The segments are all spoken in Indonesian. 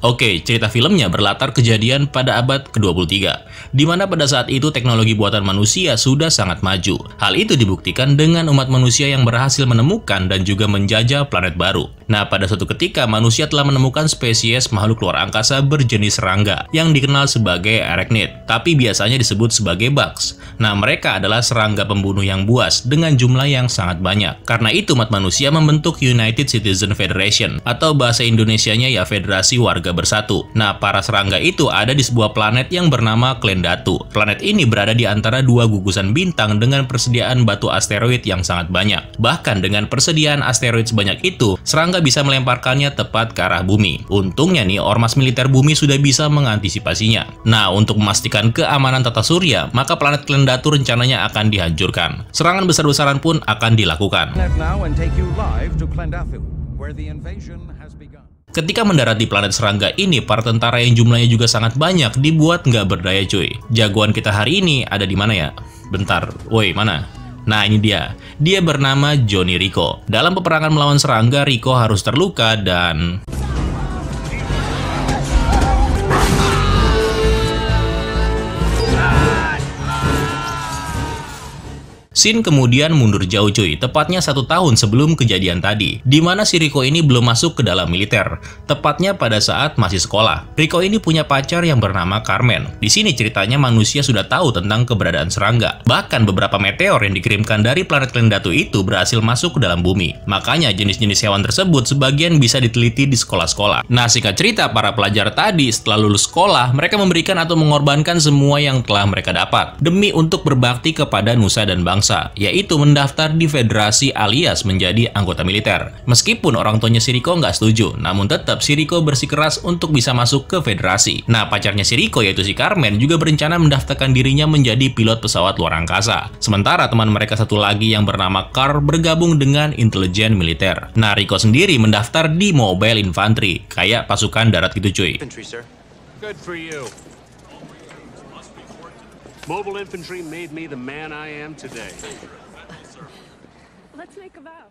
Oke, cerita filmnya berlatar kejadian pada abad ke-23, di mana pada saat itu teknologi buatan manusia sudah sangat maju. Hal itu dibuktikan dengan umat manusia yang berhasil menemukan dan juga menjajah planet baru. Nah, pada suatu ketika manusia telah menemukan spesies makhluk luar angkasa berjenis serangga yang dikenal sebagai arachnid, tapi biasanya disebut sebagai bugs. Nah, mereka adalah serangga pembunuh yang buas dengan jumlah yang sangat banyak. Karena itu, umat manusia membentuk United Citizen Federation, atau bahasa Indonesianya ya Federasi Warga Bersatu. Nah, para serangga itu ada di sebuah planet yang bernama Klendatu. Planet ini berada di antara dua gugusan bintang dengan persediaan batu asteroid yang sangat banyak. Bahkan dengan persediaan asteroid sebanyak itu, serangga bisa melemparkannya tepat ke arah bumi. Untungnya nih, ormas militer bumi sudah bisa mengantisipasinya. Nah, untuk memastikan keamanan tata surya, maka planet Klendatu rencananya akan dihancurkan. Serangan besar-besaran pun akan dilakukan. Ketika mendarat di planet serangga ini, para tentara yang jumlahnya juga sangat banyak dibuat nggak berdaya cuy. Jagoan kita hari ini ada di mana ya? Bentar, woi mana? Nah ini dia. Dia bernama Johnny Rico. Dalam peperangan melawan serangga, Rico harus terluka dan... Scene kemudian mundur jauh cuy, tepatnya 1 tahun sebelum kejadian tadi, di mana si Rico ini belum masuk ke dalam militer, tepatnya pada saat masih sekolah. Rico ini punya pacar yang bernama Carmen. Di sini ceritanya manusia sudah tahu tentang keberadaan serangga. Bahkan beberapa meteor yang dikirimkan dari planet Klendatu itu berhasil masuk ke dalam bumi. Makanya jenis-jenis hewan tersebut sebagian bisa diteliti di sekolah-sekolah. Nah, singkat cerita, para pelajar tadi setelah lulus sekolah, mereka memberikan atau mengorbankan semua yang telah mereka dapat demi untuk berbakti kepada nusa dan bangsa, yaitu mendaftar di federasi alias menjadi anggota militer. Meskipun orang tuanya si Rico nggak setuju, namun tetap si Rico bersikeras untuk bisa masuk ke federasi. Nah, pacarnya si Rico yaitu si Carmen juga berencana mendaftarkan dirinya menjadi pilot pesawat luar angkasa. Sementara teman mereka satu lagi yang bernama Carl bergabung dengan intelijen militer. Nah, Rico sendiri mendaftar di Mobile Infantry, kayak pasukan darat gitu cuy. Good for you. Mobile infantry made me the man I am today. Let's make a vow.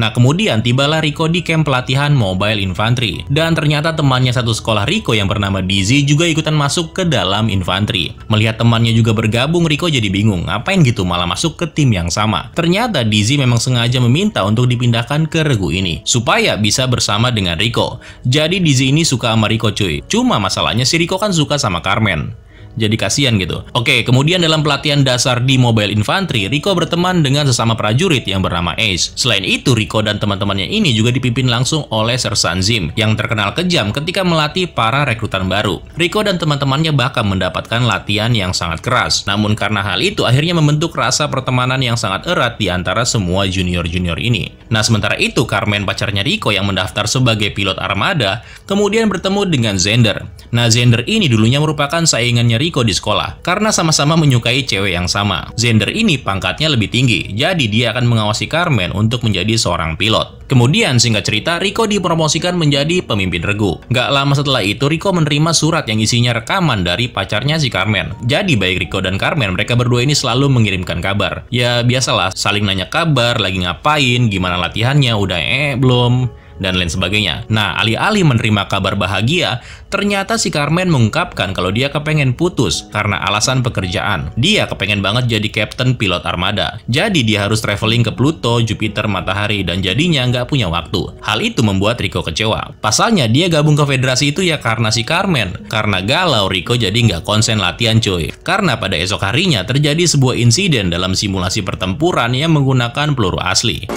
Nah, kemudian tibalah Rico di camp pelatihan Mobile Infantry. Dan ternyata temannya satu sekolah Rico yang bernama Dizzy juga ikutan masuk ke dalam infantry. Melihat temannya juga bergabung, Rico jadi bingung, ngapain gitu malah masuk ke tim yang sama. Ternyata Dizzy memang sengaja meminta untuk dipindahkan ke regu ini, supaya bisa bersama dengan Rico. Jadi Dizzy ini suka sama Rico cuy. Cuma masalahnya si Rico kan suka sama Carmen. Jadi kasihan gitu. Oke, kemudian dalam pelatihan dasar di Mobile Infantry, Rico berteman dengan sesama prajurit yang bernama Ace. Selain itu, Rico dan teman-temannya ini juga dipimpin langsung oleh Sersan Zim, yang terkenal kejam ketika melatih para rekrutan baru. Rico dan teman-temannya bahkan mendapatkan latihan yang sangat keras. Namun karena hal itu, akhirnya membentuk rasa pertemanan yang sangat erat di antara semua junior-junior ini. Nah, sementara itu, Carmen, pacarnya Rico yang mendaftar sebagai pilot armada, kemudian bertemu dengan Xander. Nah, Xander ini dulunya merupakan saingannya Rico di sekolah, karena sama-sama menyukai cewek yang sama. Xander ini pangkatnya lebih tinggi, jadi dia akan mengawasi Carmen untuk menjadi seorang pilot. Kemudian, singkat cerita, Rico dipromosikan menjadi pemimpin regu. Gak lama setelah itu, Rico menerima surat yang isinya rekaman dari pacarnya si Carmen. Jadi, baik Rico dan Carmen, mereka berdua ini selalu mengirimkan kabar. Ya, biasalah, saling nanya kabar, lagi ngapain, gimana latihannya, udah belum, dan lain sebagainya. Nah, alih-alih menerima kabar bahagia, ternyata si Carmen mengungkapkan kalau dia kepengen putus karena alasan pekerjaan. Dia kepengen banget jadi kapten pilot armada. Jadi dia harus traveling ke Pluto, Jupiter, Matahari, dan jadinya nggak punya waktu. Hal itu membuat Rico kecewa. Pasalnya dia gabung ke federasi itu ya karena si Carmen. Karena galau, Rico jadi nggak konsen latihan cuy. Karena pada esok harinya terjadi sebuah insiden dalam simulasi pertempuran yang menggunakan peluru asli.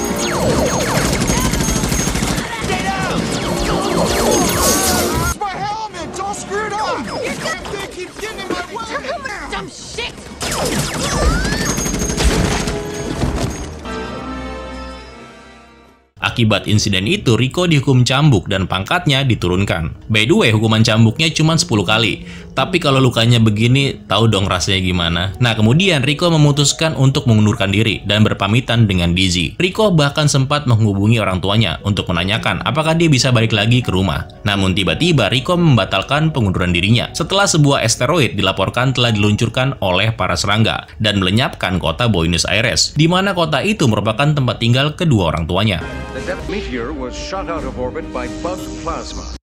Akibat insiden itu, Rico dihukum cambuk dan pangkatnya diturunkan. By the way, hukuman cambuknya cuma 10 kali. Tapi kalau lukanya begini, tahu dong rasanya gimana. Nah, kemudian Rico memutuskan untuk mengundurkan diri dan berpamitan dengan Dizzy. Rico bahkan sempat menghubungi orang tuanya untuk menanyakan apakah dia bisa balik lagi ke rumah. Namun tiba-tiba Rico membatalkan pengunduran dirinya setelah sebuah asteroid dilaporkan telah diluncurkan oleh para serangga dan melenyapkan kota Buenos Aires, di mana kota itu merupakan tempat tinggal kedua orang tuanya. That meteor was shot out of orbit by bug plasma.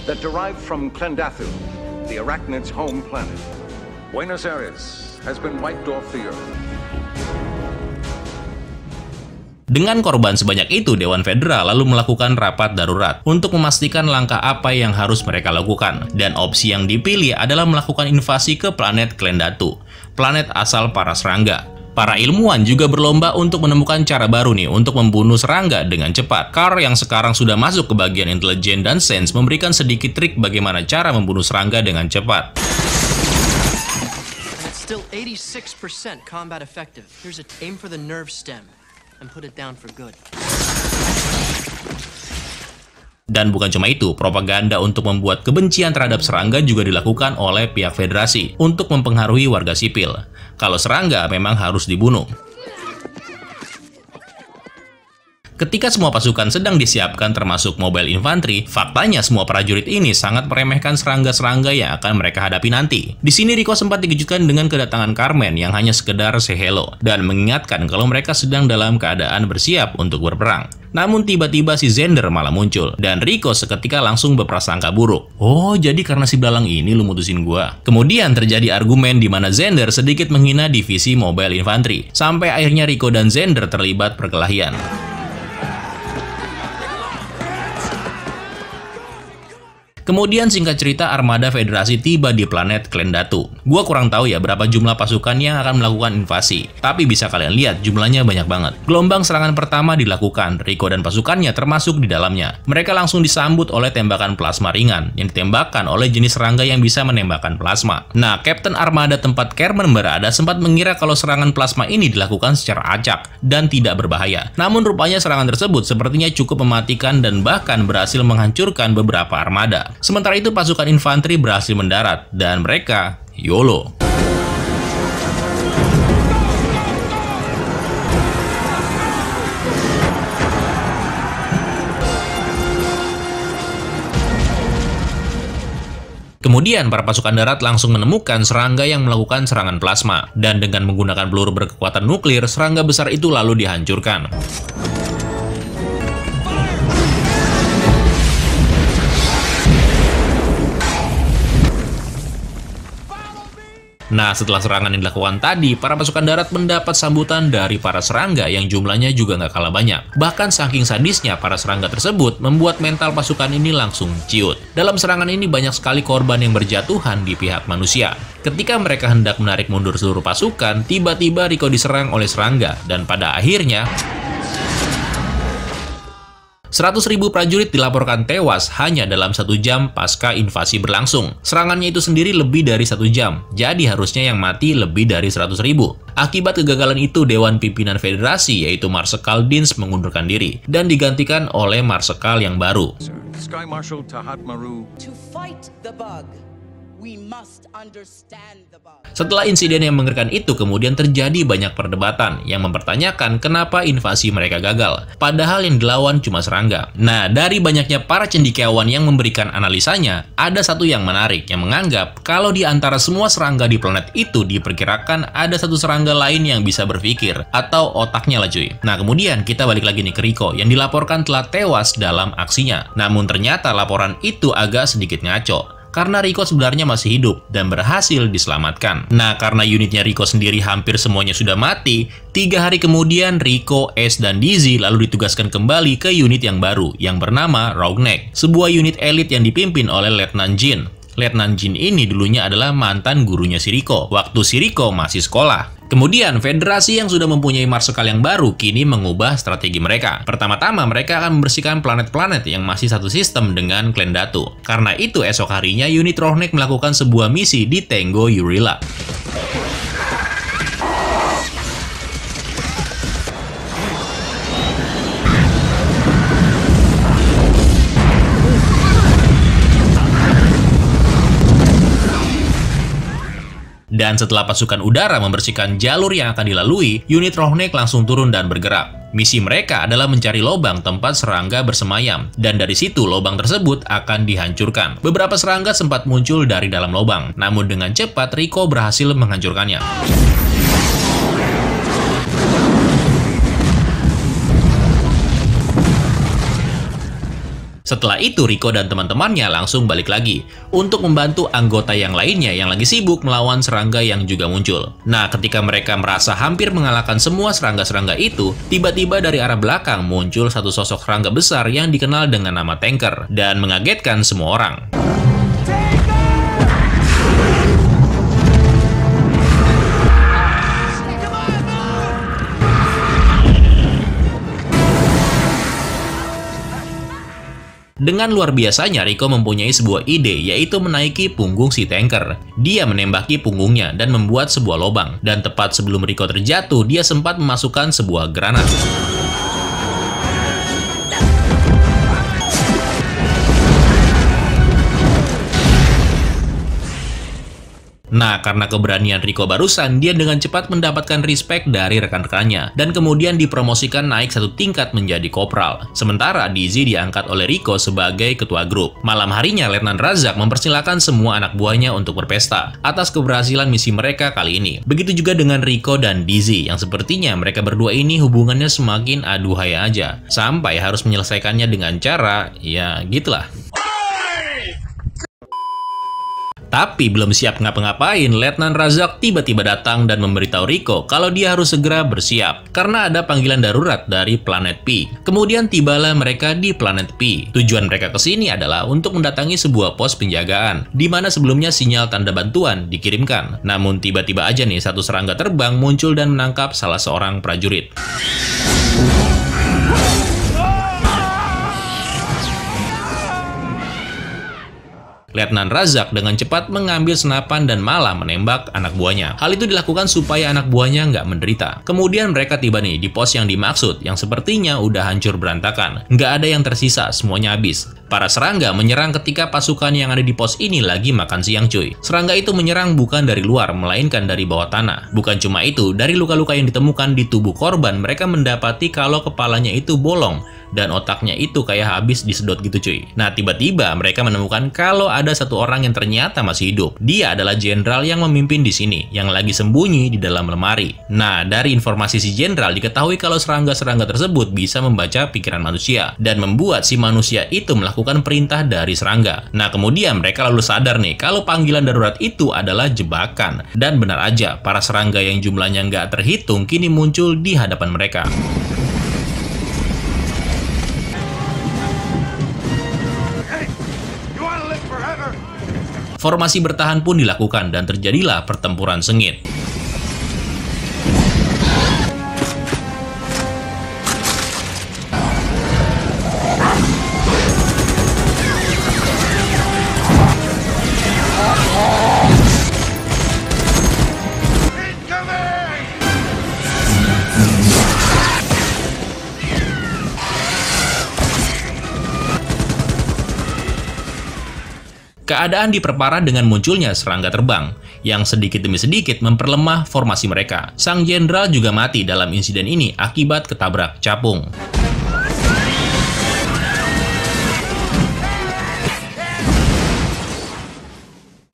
that derived from Klendathu, the arachnids' home planet. Buenos Aires has been wiped off the Earth. Dengan korban sebanyak itu, Dewan Federal lalu melakukan rapat darurat untuk memastikan langkah apa yang harus mereka lakukan. Dan opsi yang dipilih adalah melakukan invasi ke planet Klendathu, planet asal para serangga. Para ilmuwan juga berlomba untuk menemukan cara baru nih untuk membunuh serangga dengan cepat. Carl yang sekarang sudah masuk ke bagian intelijen dan sense memberikan sedikit trik bagaimana cara membunuh serangga dengan cepat. It's still 86% combat effective. Here's a aim for the nerve stem and put it down for good. Dan bukan cuma itu, propaganda untuk membuat kebencian terhadap serangga juga dilakukan oleh pihak Federasi untuk mempengaruhi warga sipil. Kalau serangga memang harus dibunuh. Ketika semua pasukan sedang disiapkan termasuk mobile infantry, faktanya semua prajurit ini sangat meremehkan serangga-serangga yang akan mereka hadapi nanti. Di sini Rico sempat dikejutkan dengan kedatangan Carmen yang hanya sekedar say hello dan mengingatkan kalau mereka sedang dalam keadaan bersiap untuk berperang. Namun tiba-tiba si Xander malah muncul, dan Rico seketika langsung berprasangka buruk. Oh, jadi karena si belalang ini lu mutusin gua. Kemudian terjadi argumen di mana Xander sedikit menghina divisi mobile infantry, sampai akhirnya Rico dan Xander terlibat perkelahian. Kemudian singkat cerita armada Federasi tiba di planet Klendathu. Gua kurang tahu ya berapa jumlah pasukan yang akan melakukan invasi, tapi bisa kalian lihat jumlahnya banyak banget. Gelombang serangan pertama dilakukan, Rico dan pasukannya termasuk di dalamnya. Mereka langsung disambut oleh tembakan plasma ringan yang ditembakkan oleh jenis serangga yang bisa menembakkan plasma. Nah, Kapten Armada tempat Carmen berada sempat mengira kalau serangan plasma ini dilakukan secara acak dan tidak berbahaya. Namun rupanya serangan tersebut sepertinya cukup mematikan dan bahkan berhasil menghancurkan beberapa armada. Sementara itu pasukan infanteri berhasil mendarat dan mereka YOLO. Kemudian para pasukan darat langsung menemukan serangga yang melakukan serangan plasma dan dengan menggunakan peluru berkekuatan nuklir, serangga besar itu lalu dihancurkan. Nah, setelah serangan yang dilakukan tadi, para pasukan darat mendapat sambutan dari para serangga yang jumlahnya juga nggak kalah banyak. Bahkan saking sadisnya para serangga tersebut membuat mental pasukan ini langsung ciut. Dalam serangan ini banyak sekali korban yang berjatuhan di pihak manusia. Ketika mereka hendak menarik mundur seluruh pasukan, tiba-tiba Rico diserang oleh serangga dan pada akhirnya 100.000 prajurit dilaporkan tewas hanya dalam 1 jam pasca invasi berlangsung. Serangannya itu sendiri lebih dari 1 jam, jadi harusnya yang mati lebih dari 100.000. Akibat kegagalan itu, Dewan Pimpinan Federasi yaitu Marsekal Dins mengundurkan diri dan digantikan oleh Marsekal yang baru. Sky Marshal Tahat Maru. To fight the bug, we must understand the bug. Setelah insiden yang mengerikan itu, kemudian terjadi banyak perdebatan yang mempertanyakan kenapa invasi mereka gagal, padahal yang dilawan cuma serangga. Nah, dari banyaknya para cendekiawan yang memberikan analisanya, ada satu yang menarik yang menganggap kalau di antara semua serangga di planet itu diperkirakan ada satu serangga lain yang bisa berpikir, atau otaknya lah cuy. Nah, kemudian kita balik lagi nih ke Rico yang dilaporkan telah tewas dalam aksinya. Namun ternyata laporan itu agak sedikit ngaco, karena Rico sebenarnya masih hidup dan berhasil diselamatkan. Nah, karena unitnya Rico sendiri hampir semuanya sudah mati, 3 hari kemudian Rico, Ace, dan Dizzy lalu ditugaskan kembali ke unit yang baru yang bernama Rougneck, sebuah unit elit yang dipimpin oleh Letnan Jin. Letnan Jin ini dulunya adalah mantan gurunya si Rico, waktu si Rico masih sekolah. Kemudian, Federasi yang sudah mempunyai Marsekal yang baru kini mengubah strategi mereka. Pertama-tama, mereka akan membersihkan planet-planet yang masih satu sistem dengan Klendathu. Karena itu, esok harinya unit Rougneck melakukan sebuah misi di Tango Urilla. Dan setelah pasukan udara membersihkan jalur yang akan dilalui, unit Rougneck langsung turun dan bergerak. Misi mereka adalah mencari lubang tempat serangga bersemayam, dan dari situ lubang tersebut akan dihancurkan. Beberapa serangga sempat muncul dari dalam lubang, namun dengan cepat Rico berhasil menghancurkannya. Setelah itu, Rico dan teman-temannya langsung balik lagi untuk membantu anggota yang lainnya yang lagi sibuk melawan serangga yang juga muncul. Nah, ketika mereka merasa hampir mengalahkan semua serangga-serangga itu, tiba-tiba dari arah belakang muncul satu sosok serangga besar yang dikenal dengan nama Tanker dan mengagetkan semua orang. Dengan luar biasanya, Rico mempunyai sebuah ide, yaitu menaiki punggung si Tanker. Dia menembaki punggungnya dan membuat sebuah lubang. Dan tepat sebelum Rico terjatuh, dia sempat memasukkan sebuah granat. Nah, karena keberanian Rico barusan, dia dengan cepat mendapatkan respect dari rekan-rekannya, dan kemudian dipromosikan naik satu tingkat menjadi kopral. Sementara Dizzy diangkat oleh Rico sebagai ketua grup. Malam harinya, Letnan Razak mempersilahkan semua anak buahnya untuk berpesta atas keberhasilan misi mereka kali ini. Begitu juga dengan Rico dan Dizzy, yang sepertinya mereka berdua ini hubungannya semakin aduhai aja, sampai harus menyelesaikannya dengan cara, ya gitulah. Tapi belum siap ngapa-ngapain, Letnan Razak tiba-tiba datang dan memberitahu Rico kalau dia harus segera bersiap karena ada panggilan darurat dari planet P. Kemudian tibalah mereka di planet P. Tujuan mereka ke sini adalah untuk mendatangi sebuah pos penjagaan, di mana sebelumnya sinyal tanda bantuan dikirimkan. Namun tiba-tiba aja nih satu serangga terbang muncul dan menangkap salah seorang prajurit. Letnan Razak dengan cepat mengambil senapan dan malah menembak anak buahnya. Hal itu dilakukan supaya anak buahnya nggak menderita. Kemudian mereka tiba nih di pos yang dimaksud, yang sepertinya udah hancur berantakan. Nggak ada yang tersisa, semuanya habis. Para serangga menyerang ketika pasukan yang ada di pos ini lagi makan siang cuy. Serangga itu menyerang bukan dari luar, melainkan dari bawah tanah. Bukan cuma itu, dari luka-luka yang ditemukan di tubuh korban, mereka mendapati kalau kepalanya itu bolong dan otaknya itu kayak habis disedot gitu cuy. Nah, tiba-tiba mereka menemukan kalau ada satu orang yang ternyata masih hidup. Dia adalah jenderal yang memimpin di sini, yang lagi sembunyi di dalam lemari. Nah, dari informasi si jenderal diketahui kalau serangga-serangga tersebut bisa membaca pikiran manusia dan membuat si manusia itu melakukan perintah dari serangga. Nah, kemudian mereka lalu sadar nih kalau panggilan darurat itu adalah jebakan. Dan benar aja, para serangga yang jumlahnya nggak terhitung kini muncul di hadapan mereka. Formasi bertahan pun dilakukan dan terjadilah pertempuran sengit. Keadaan diperparah dengan munculnya serangga terbang, yang sedikit demi sedikit memperlemah formasi mereka. Sang jenderal juga mati dalam insiden ini akibat ketabrak capung.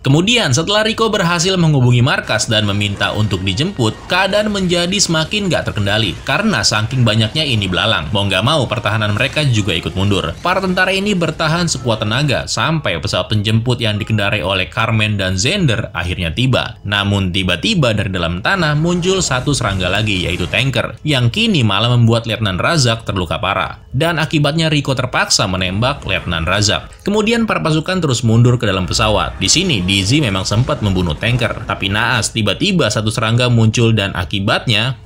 Kemudian, setelah Rico berhasil menghubungi markas dan meminta untuk dijemput, keadaan menjadi semakin gak terkendali karena saking banyaknya ini belalang. Mau gak mau, pertahanan mereka juga ikut mundur. Para tentara ini bertahan sekuat tenaga sampai pesawat penjemput yang dikendarai oleh Carmen dan Zender akhirnya tiba. Namun tiba-tiba dari dalam tanah muncul satu serangga lagi, yaitu Tanker, yang kini malah membuat Letnan Razak terluka parah. Dan akibatnya Rico terpaksa menembak Letnan Razak. Kemudian para pasukan terus mundur ke dalam pesawat. Di sini Dizzy memang sempat membunuh Tanker, tapi naas tiba-tiba satu serangga muncul dan akibatnya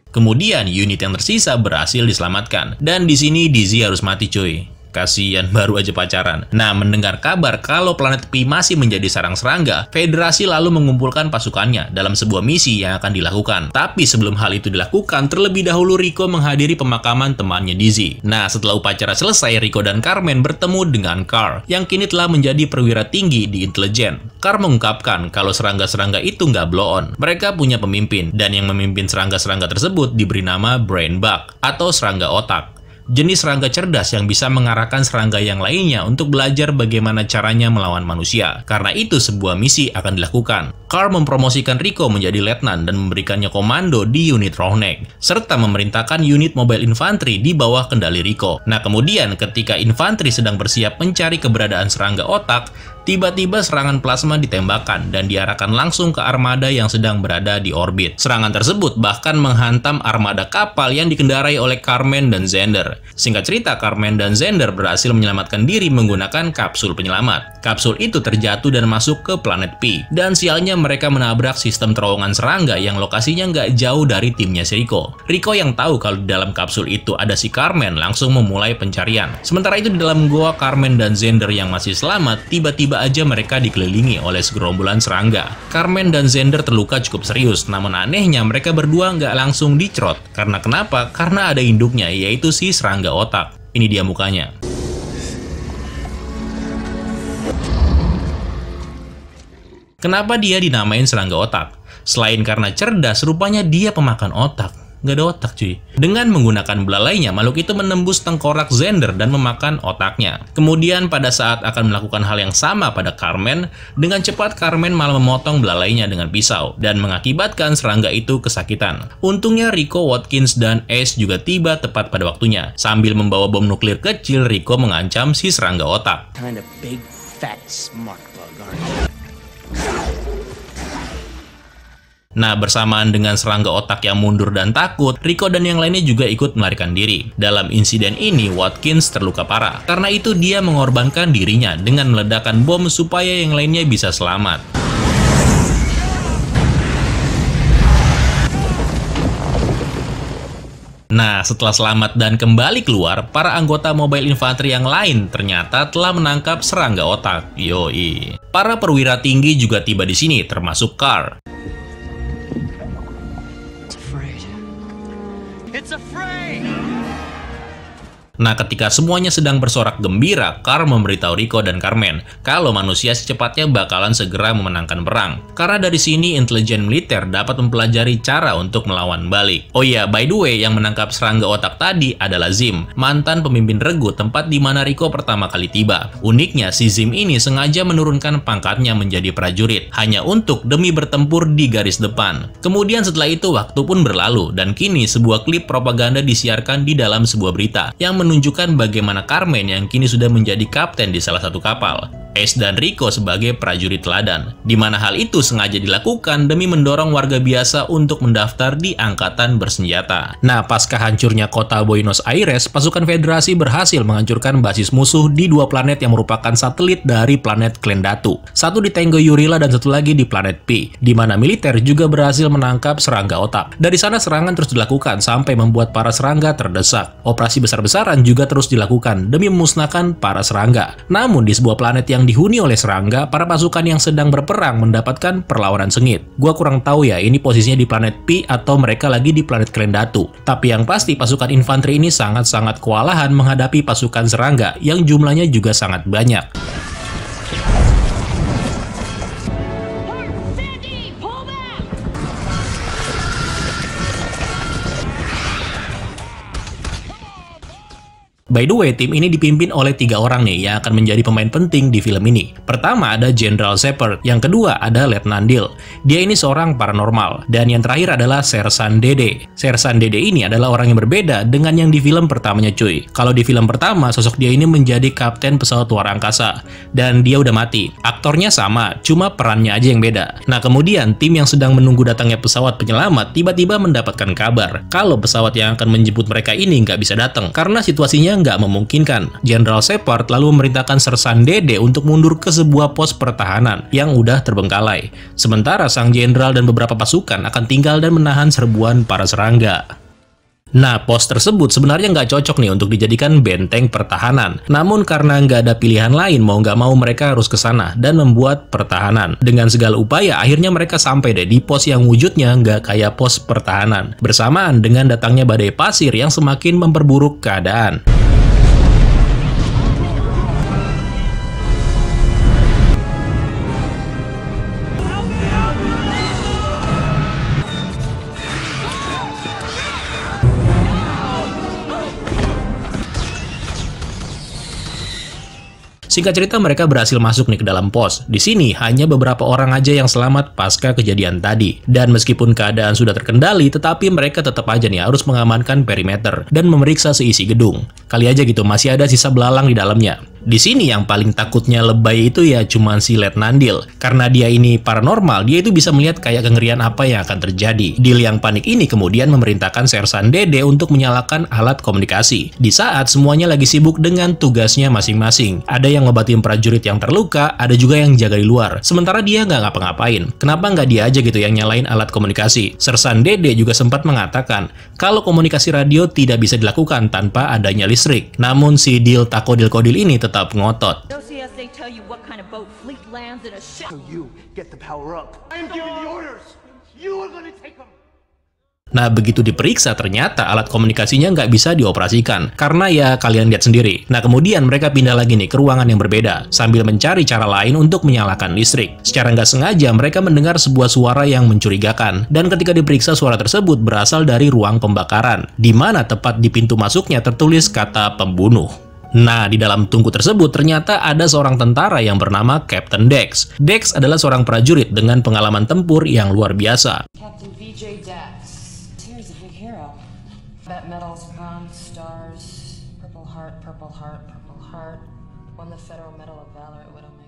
kemudian unit yang tersisa berhasil diselamatkan. Dan di sini Dizzy harus mati cuy. Kasian, baru aja pacaran. Nah, mendengar kabar kalau planet P masih menjadi sarang serangga, Federasi lalu mengumpulkan pasukannya dalam sebuah misi yang akan dilakukan. Tapi sebelum hal itu dilakukan, terlebih dahulu Rico menghadiri pemakaman temannya Dizzy. Nah, setelah upacara selesai, Rico dan Carmen bertemu dengan Carl, yang kini telah menjadi perwira tinggi di intelijen. Carl mengungkapkan kalau serangga-serangga itu nggak blow on. Mereka punya pemimpin, dan yang memimpin serangga-serangga tersebut diberi nama Brain Bug, atau serangga otak. jenis serangga cerdas yang bisa mengarahkan serangga yang lainnya untuk belajar bagaimana caranya melawan manusia. Karena itu sebuah misi akan dilakukan. Carl mempromosikan Rico menjadi letnan dan memberikannya komando di unit Roughneck, serta memerintahkan unit mobile infantry di bawah kendali Rico. Nah, kemudian ketika infanteri sedang bersiap mencari keberadaan serangga otak, tiba-tiba serangan plasma ditembakkan dan diarahkan langsung ke armada yang sedang berada di orbit. Serangan tersebut bahkan menghantam armada kapal yang dikendarai oleh Carmen dan Xander. Singkat cerita, Carmen dan Xander berhasil menyelamatkan diri menggunakan kapsul penyelamat. Kapsul itu terjatuh dan masuk ke planet P. Dan sialnya mereka menabrak sistem terowongan serangga yang lokasinya nggak jauh dari timnya si Rico. Rico yang tahu kalau di dalam kapsul itu ada si Carmen langsung memulai pencarian. Sementara itu di dalam goa Carmen dan Xander yang masih selamat, tiba-tiba aja mereka dikelilingi oleh segerombolan serangga. Carmen dan Xander terluka cukup serius, namun anehnya mereka berdua nggak langsung dicrot. Karena kenapa? Karena ada induknya, yaitu si serangga otak. Ini dia mukanya. Kenapa dia dinamain serangga otak? Selain karena cerdas, rupanya dia pemakan otak. Nggak ada otak cuy. Dengan menggunakan belalainya, makhluk itu menembus tengkorak Xander dan memakan otaknya. Kemudian pada saat akan melakukan hal yang sama pada Carmen, dengan cepat Carmen malah memotong belalainya dengan pisau dan mengakibatkan serangga itu kesakitan. Untungnya Rico, Watkins, dan Ace juga tiba tepat pada waktunya. Sambil membawa bom nuklir kecil, Rico mengancam si serangga otak. Kind of big, fat, smart bug, aren't you? Nah, bersamaan dengan serangga otak yang mundur dan takut, Rico dan yang lainnya juga ikut melarikan diri. Dalam insiden ini, Watkins terluka parah. Karena itu dia mengorbankan dirinya dengan meledakkan bom supaya yang lainnya bisa selamat. Nah, setelah selamat dan kembali keluar, para anggota mobile infantry yang lain ternyata telah menangkap serangga otak. Yoi. Para perwira tinggi juga tiba di sini, termasuk Carl. It's afraid! Nah, ketika semuanya sedang bersorak gembira, Carl memberitahu Rico dan Carmen kalau manusia secepatnya bakalan segera memenangkan perang. Karena dari sini intelijen militer dapat mempelajari cara untuk melawan balik. Oh iya, by the way, yang menangkap serangga otak tadi adalah Zim, mantan pemimpin regu tempat di mana Rico pertama kali tiba. Uniknya, si Zim ini sengaja menurunkan pangkatnya menjadi prajurit, hanya untuk demi bertempur di garis depan. Kemudian setelah itu waktu pun berlalu, dan kini sebuah klip propaganda disiarkan di dalam sebuah berita, yang menunjukkan bagaimana Carmen yang kini sudah menjadi kapten di salah satu kapal, Ace dan Rico sebagai prajurit teladan, di mana hal itu sengaja dilakukan demi mendorong warga biasa untuk mendaftar di angkatan bersenjata. Nah, pasca hancurnya kota Buenos Aires, pasukan Federasi berhasil menghancurkan basis musuh di dua planet yang merupakan satelit dari planet Klendatu. Satu di Tango Yurila dan satu lagi di planet P, di mana militer juga berhasil menangkap serangga otak. Dari sana serangan terus dilakukan sampai membuat para serangga terdesak. Operasi besar-besaran juga terus dilakukan demi memusnahkan para serangga. Namun di sebuah planet yang dihuni oleh serangga, para pasukan yang sedang berperang mendapatkan perlawanan sengit. Gua kurang tahu ya, ini posisinya di planet P atau mereka lagi di planet Klendatu. Tapi yang pasti pasukan infanteri ini sangat-sangat kewalahan menghadapi pasukan serangga yang jumlahnya juga sangat banyak. By the way, tim ini dipimpin oleh 3 orang nih yang akan menjadi pemain penting di film ini. Pertama ada General Shepard, yang kedua ada Letnan Dill. Dia ini seorang paranormal, dan yang terakhir adalah Sersan Dede. Sersan Dede ini adalah orang yang berbeda dengan yang di film pertamanya cuy. Kalau di film pertama, sosok dia ini menjadi kapten pesawat luar angkasa, dan dia udah mati. Aktornya sama, cuma perannya aja yang beda. Nah kemudian, tim yang sedang menunggu datangnya pesawat penyelamat tiba-tiba mendapatkan kabar kalau pesawat yang akan menjemput mereka ini nggak bisa datang, karena situasinya nggak memungkinkan. General Shepard lalu memerintahkan Sersan Dede untuk mundur ke sebuah pos pertahanan yang udah terbengkalai. Sementara sang jenderal dan beberapa pasukan akan tinggal dan menahan serbuan para serangga. Nah, pos tersebut sebenarnya nggak cocok nih untuk dijadikan benteng pertahanan. Namun karena nggak ada pilihan lain, mau nggak mau mereka harus ke sana dan membuat pertahanan. Dengan segala upaya, akhirnya mereka sampai deh di pos yang wujudnya nggak kayak pos pertahanan. Bersamaan dengan datangnya badai pasir yang semakin memperburuk keadaan. Singkat cerita, mereka berhasil masuk nih ke dalam pos. Di sini hanya beberapa orang aja yang selamat pasca kejadian tadi. Dan meskipun keadaan sudah terkendali, tetapi mereka tetap aja nih harus mengamankan perimeter dan memeriksa seisi gedung. Kali aja gitu masih ada sisa belalang di dalamnya. Di sini yang paling takutnya lebay itu ya cuman si Letnan Dil. Karena dia ini paranormal, dia itu bisa melihat kayak kengerian apa yang akan terjadi. Dil yang panik ini kemudian memerintahkan Sersan Dede untuk menyalakan alat komunikasi. Di saat semuanya lagi sibuk dengan tugasnya masing-masing. Ada yang ngobatin prajurit yang terluka, ada juga yang jaga di luar. Sementara dia nggak ngapa-ngapain. Kenapa nggak dia aja gitu yang nyalain alat komunikasi? Sersan Dede juga sempat mengatakan kalau komunikasi radio tidak bisa dilakukan tanpa adanya listrik. Namun si Dil Takodil-Kodil ini tetap ngotot. So tell you what kind of boat fleet lands in a ship. So you get the power up. I'm giving the orders. You are gonna take them. Nah, begitu diperiksa ternyata alat komunikasinya nggak bisa dioperasikan. Karena ya kalian lihat sendiri. Nah, kemudian mereka pindah lagi nih ke ruangan yang berbeda. Sambil mencari cara lain untuk menyalakan listrik. Secara nggak sengaja mereka mendengar sebuah suara yang mencurigakan. Dan ketika diperiksa suara tersebut berasal dari ruang pembakaran. Di mana tepat di pintu masuknya tertulis kata pembunuh. Nah, di dalam tungku tersebut ternyata ada seorang tentara yang bernama Captain Dex. Dex adalah seorang prajurit dengan pengalaman tempur yang luar biasa. Captain VJ Dex. Here's a big hero. Bet medals, bronze, stars, Purple Heart, Purple Heart, Purple Heart. Won the Federal Medal of Valor at Widowmaker.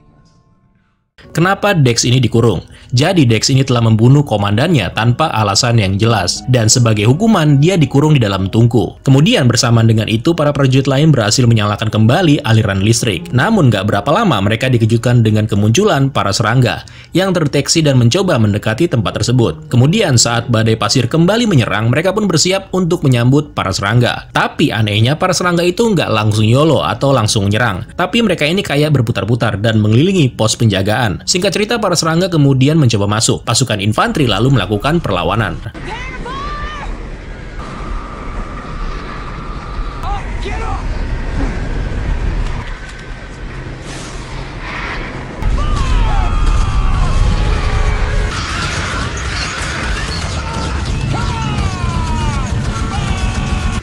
Kenapa Dex ini dikurung? Jadi Dex ini telah membunuh komandannya tanpa alasan yang jelas. Dan sebagai hukuman, dia dikurung di dalam tungku. Kemudian bersamaan dengan itu, para prajurit lain berhasil menyalakan kembali aliran listrik. Namun gak berapa lama mereka dikejutkan dengan kemunculan para serangga yang terdeteksi dan mencoba mendekati tempat tersebut. Kemudian saat badai pasir kembali menyerang, mereka pun bersiap untuk menyambut para serangga. Tapi anehnya para serangga itu nggak langsung YOLO atau langsung menyerang. Tapi mereka ini kayak berputar-putar dan mengelilingi pos penjagaan. Singkat cerita, para serangga kemudian mencoba masuk. Pasukan infanteri lalu melakukan perlawanan.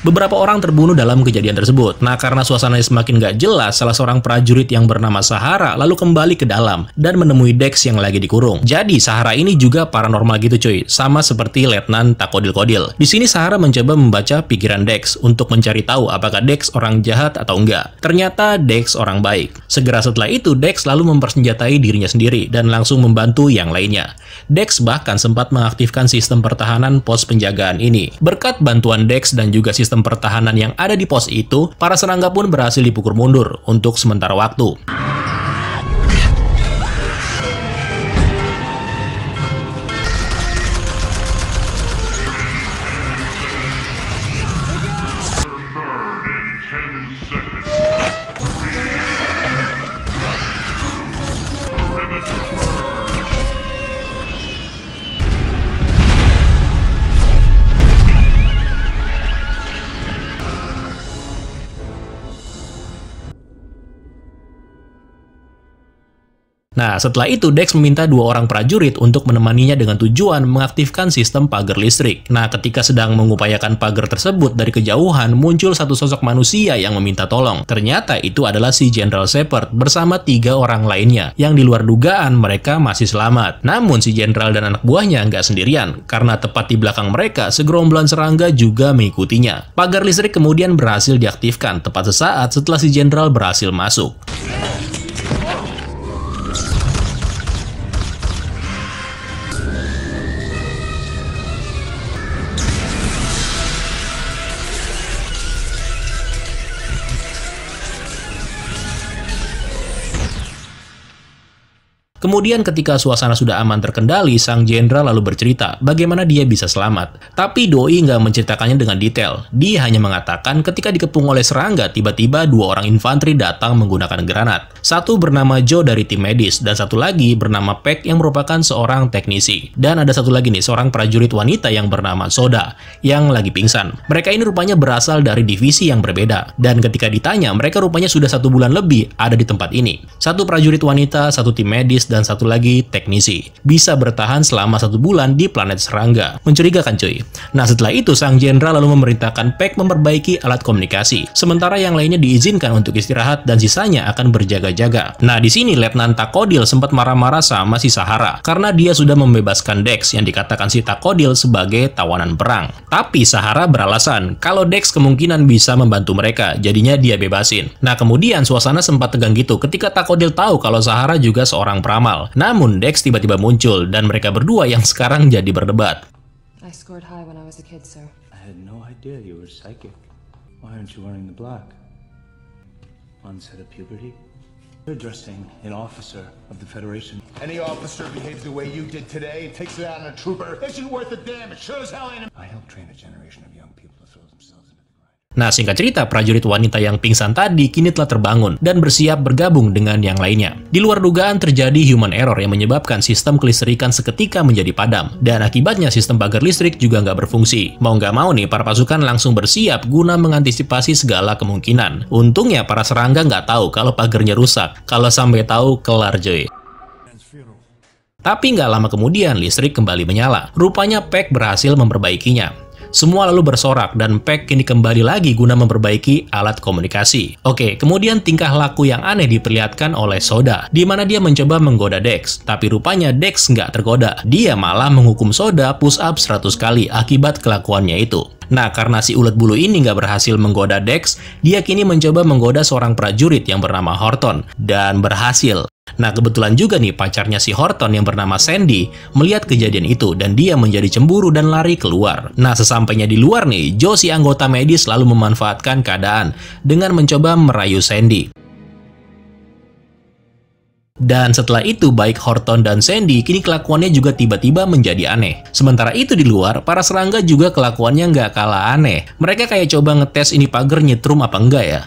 Beberapa orang terbunuh dalam kejadian tersebut. Nah, karena suasananya semakin gak jelas, salah seorang prajurit yang bernama Sahara lalu kembali ke dalam dan menemui Dex yang lagi dikurung. Jadi, Sahara ini juga paranormal gitu cuy, sama seperti Letnan Takodil-Kodil. Di sini Sahara mencoba membaca pikiran Dex untuk mencari tahu apakah Dex orang jahat atau enggak. Ternyata Dex orang baik. Segera setelah itu, Dex lalu mempersenjatai dirinya sendiri dan langsung membantu yang lainnya. Dex bahkan sempat mengaktifkan sistem pertahanan pos penjagaan ini. Berkat bantuan Dex dan juga sistem pertahanan yang ada di pos itu, para serangga pun berhasil dipukul mundur untuk sementara waktu. Nah, setelah itu Dex meminta dua orang prajurit untuk menemaninya dengan tujuan mengaktifkan sistem pagar listrik. Nah, ketika sedang mengupayakan pagar tersebut dari kejauhan, muncul satu sosok manusia yang meminta tolong. Ternyata itu adalah si General Shepard bersama 3 orang lainnya, yang di luar dugaan mereka masih selamat. Namun si Jenderal dan anak buahnya nggak sendirian, karena tepat di belakang mereka segerombolan serangga juga mengikutinya. Pagar listrik kemudian berhasil diaktifkan tepat sesaat setelah si Jenderal berhasil masuk. Kemudian ketika suasana sudah aman terkendali, sang jenderal lalu bercerita bagaimana dia bisa selamat. Tapi Doi nggak menceritakannya dengan detail. Dia hanya mengatakan ketika dikepung oleh serangga, tiba-tiba 2 orang infanteri datang menggunakan granat. Satu bernama Joe dari tim medis, dan satu lagi bernama Peck yang merupakan seorang teknisi. Dan ada satu lagi nih, seorang prajurit wanita yang bernama Soda, yang lagi pingsan. Mereka ini rupanya berasal dari divisi yang berbeda. Dan ketika ditanya, mereka rupanya sudah 1 bulan lebih ada di tempat ini. Satu prajurit wanita, satu tim medis, dan satu lagi teknisi. Bisa bertahan selama 1 bulan di planet serangga. Mencurigakan cuy. Nah setelah itu sang jenderal lalu memerintahkan Peck memperbaiki alat komunikasi. Sementara yang lainnya diizinkan untuk istirahat dan sisanya akan berjaga-jaga. Nah di sini Letnan Takodil sempat marah-marah sama si Sahara karena dia sudah membebaskan Dex yang dikatakan si Takodil sebagai tawanan perang. Tapi Sahara beralasan kalau Dex kemungkinan bisa membantu mereka, jadinya dia bebasin. Nah kemudian suasana sempat tegang gitu ketika Takodil tahu kalau Sahara juga seorang peramal. Namun Dex tiba-tiba muncul dan mereka berdua yang sekarang jadi berdebat. I scored high when I was a kid, sir. I had no idea you were psychic. Why aren't you wearing the black? Onset of puberty? You're dressing an officer of the Federation. Any officer behaves the way you did today and takes it out on a trooper isn't worth a damn. It sure as hell ain't. I helped train a generation of young people to throw themselves into the grind. Nah, singkat cerita, prajurit wanita yang pingsan tadi kini telah terbangun dan bersiap bergabung dengan yang lainnya. Di luar dugaan terjadi human error yang menyebabkan sistem kelistrikan seketika menjadi padam. Dan akibatnya sistem pagar listrik juga nggak berfungsi. Mau nggak mau nih, para pasukan langsung bersiap guna mengantisipasi segala kemungkinan. Untungnya para serangga nggak tahu kalau pagarnya rusak. Kalau sampai tahu, kelar cuy. Tapi nggak lama kemudian listrik kembali menyala. Rupanya Peck berhasil memperbaikinya. Semua lalu bersorak dan Peck kini kembali lagi guna memperbaiki alat komunikasi. Oke, kemudian tingkah laku yang aneh diperlihatkan oleh Soda, di mana dia mencoba menggoda Dex. Tapi rupanya Dex nggak tergoda. Dia malah menghukum Soda push up 100 kali akibat kelakuannya itu. Nah, karena si ulet bulu ini nggak berhasil menggoda Dex, dia kini mencoba menggoda seorang prajurit yang bernama Horton. Dan berhasil. Nah, kebetulan juga nih pacarnya si Horton yang bernama Sandy melihat kejadian itu dan dia menjadi cemburu dan lari keluar. Nah, sesampainya di luar nih, Joe si anggota medis lalu memanfaatkan keadaan dengan mencoba merayu Sandy. Dan setelah itu, baik Horton dan Sandy kini kelakuannya juga tiba-tiba menjadi aneh. Sementara itu di luar, para serangga juga kelakuannya nggak kalah aneh. Mereka kayak coba ngetes ini pagar nyetrum apa enggak ya.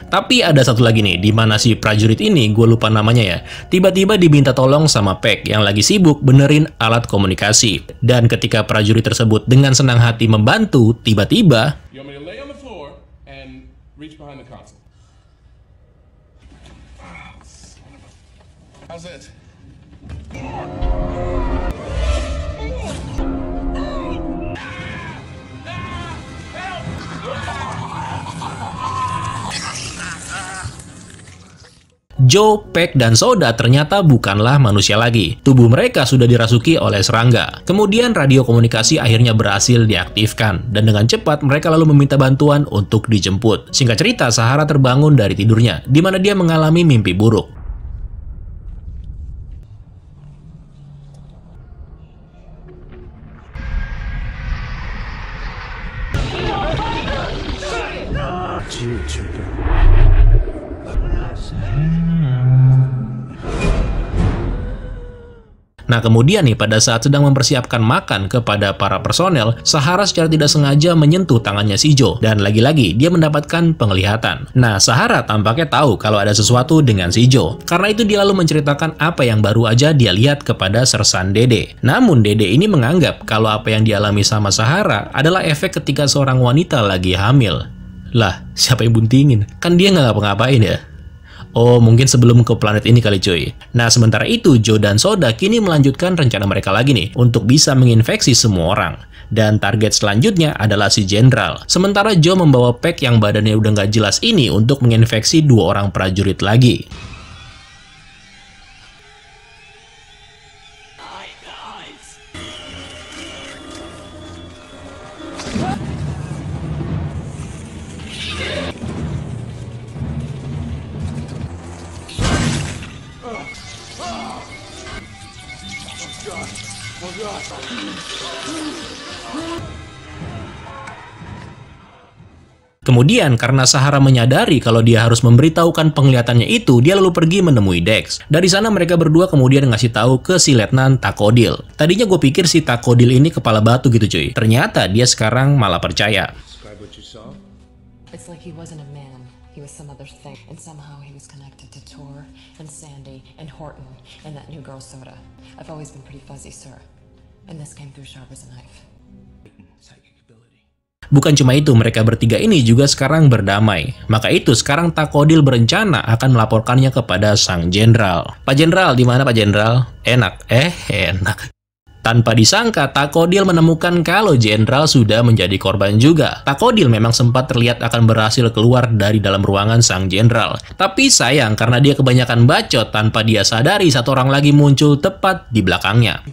Tapi ada satu lagi nih, di mana si prajurit ini, gue lupa namanya ya, tiba-tiba diminta tolong sama Peck yang lagi sibuk benerin alat komunikasi. Dan ketika prajurit tersebut dengan senang hati membantu, tiba-tiba Joe, Peck, dan Soda ternyata bukanlah manusia lagi. Tubuh mereka sudah dirasuki oleh serangga. Kemudian radio komunikasi akhirnya berhasil diaktifkan. Dan dengan cepat mereka lalu meminta bantuan untuk dijemput. Singkat cerita, Sahara terbangun dari tidurnya, di mana dia mengalami mimpi buruk. Nah kemudian nih, pada saat sedang mempersiapkan makan kepada para personel, Sahara secara tidak sengaja menyentuh tangannya si Joe. Dan lagi-lagi, dia mendapatkan penglihatan. Nah, Sahara tampaknya tahu kalau ada sesuatu dengan si Joe. Karena itu dia lalu menceritakan apa yang baru aja dia lihat kepada Sersan Dede. Namun Dede ini menganggap kalau apa yang dialami sama Sahara adalah efek ketika seorang wanita lagi hamil. Lah, siapa yang buntingin? Kan dia nggak ngapa-ngapain ya? Oh, mungkin sebelum ke planet ini kali cuy. Nah, sementara itu, Joe dan Soda kini melanjutkan rencana mereka lagi nih, untuk bisa menginfeksi semua orang. Dan target selanjutnya adalah si Jenderal. Sementara Joe membawa Peck yang badannya udah nggak jelas ini untuk menginfeksi 2 orang prajurit lagi. Kemudian, karena Sahara menyadari kalau dia harus memberitahukan penglihatannya itu, dia lalu pergi menemui Dex. Dari sana mereka berdua kemudian ngasih tahu ke si Letnan Takodil. Tadinya gue pikir si Takodil ini kepala batu gitu cuy. Ternyata dia sekarang malah percaya. It's like he wasn't a man. He was some other thing. And somehow he was connected to Tor and Sandy and Horton and that new girl Soda. I've always been pretty fuzzy, sir. And this came through sharp as a knife. Bukan cuma itu, mereka bertiga ini juga sekarang berdamai. Maka itu sekarang Takodil berencana akan melaporkannya kepada sang jenderal. Pak Jenderal, di mana Pak Jenderal? Enak. Enak. Tanpa disangka, Takodil menemukan kalau jenderal sudah menjadi korban juga. Takodil memang sempat terlihat akan berhasil keluar dari dalam ruangan sang jenderal. Tapi sayang, karena dia kebanyakan bacot, tanpa dia sadari satu orang lagi muncul tepat di belakangnya.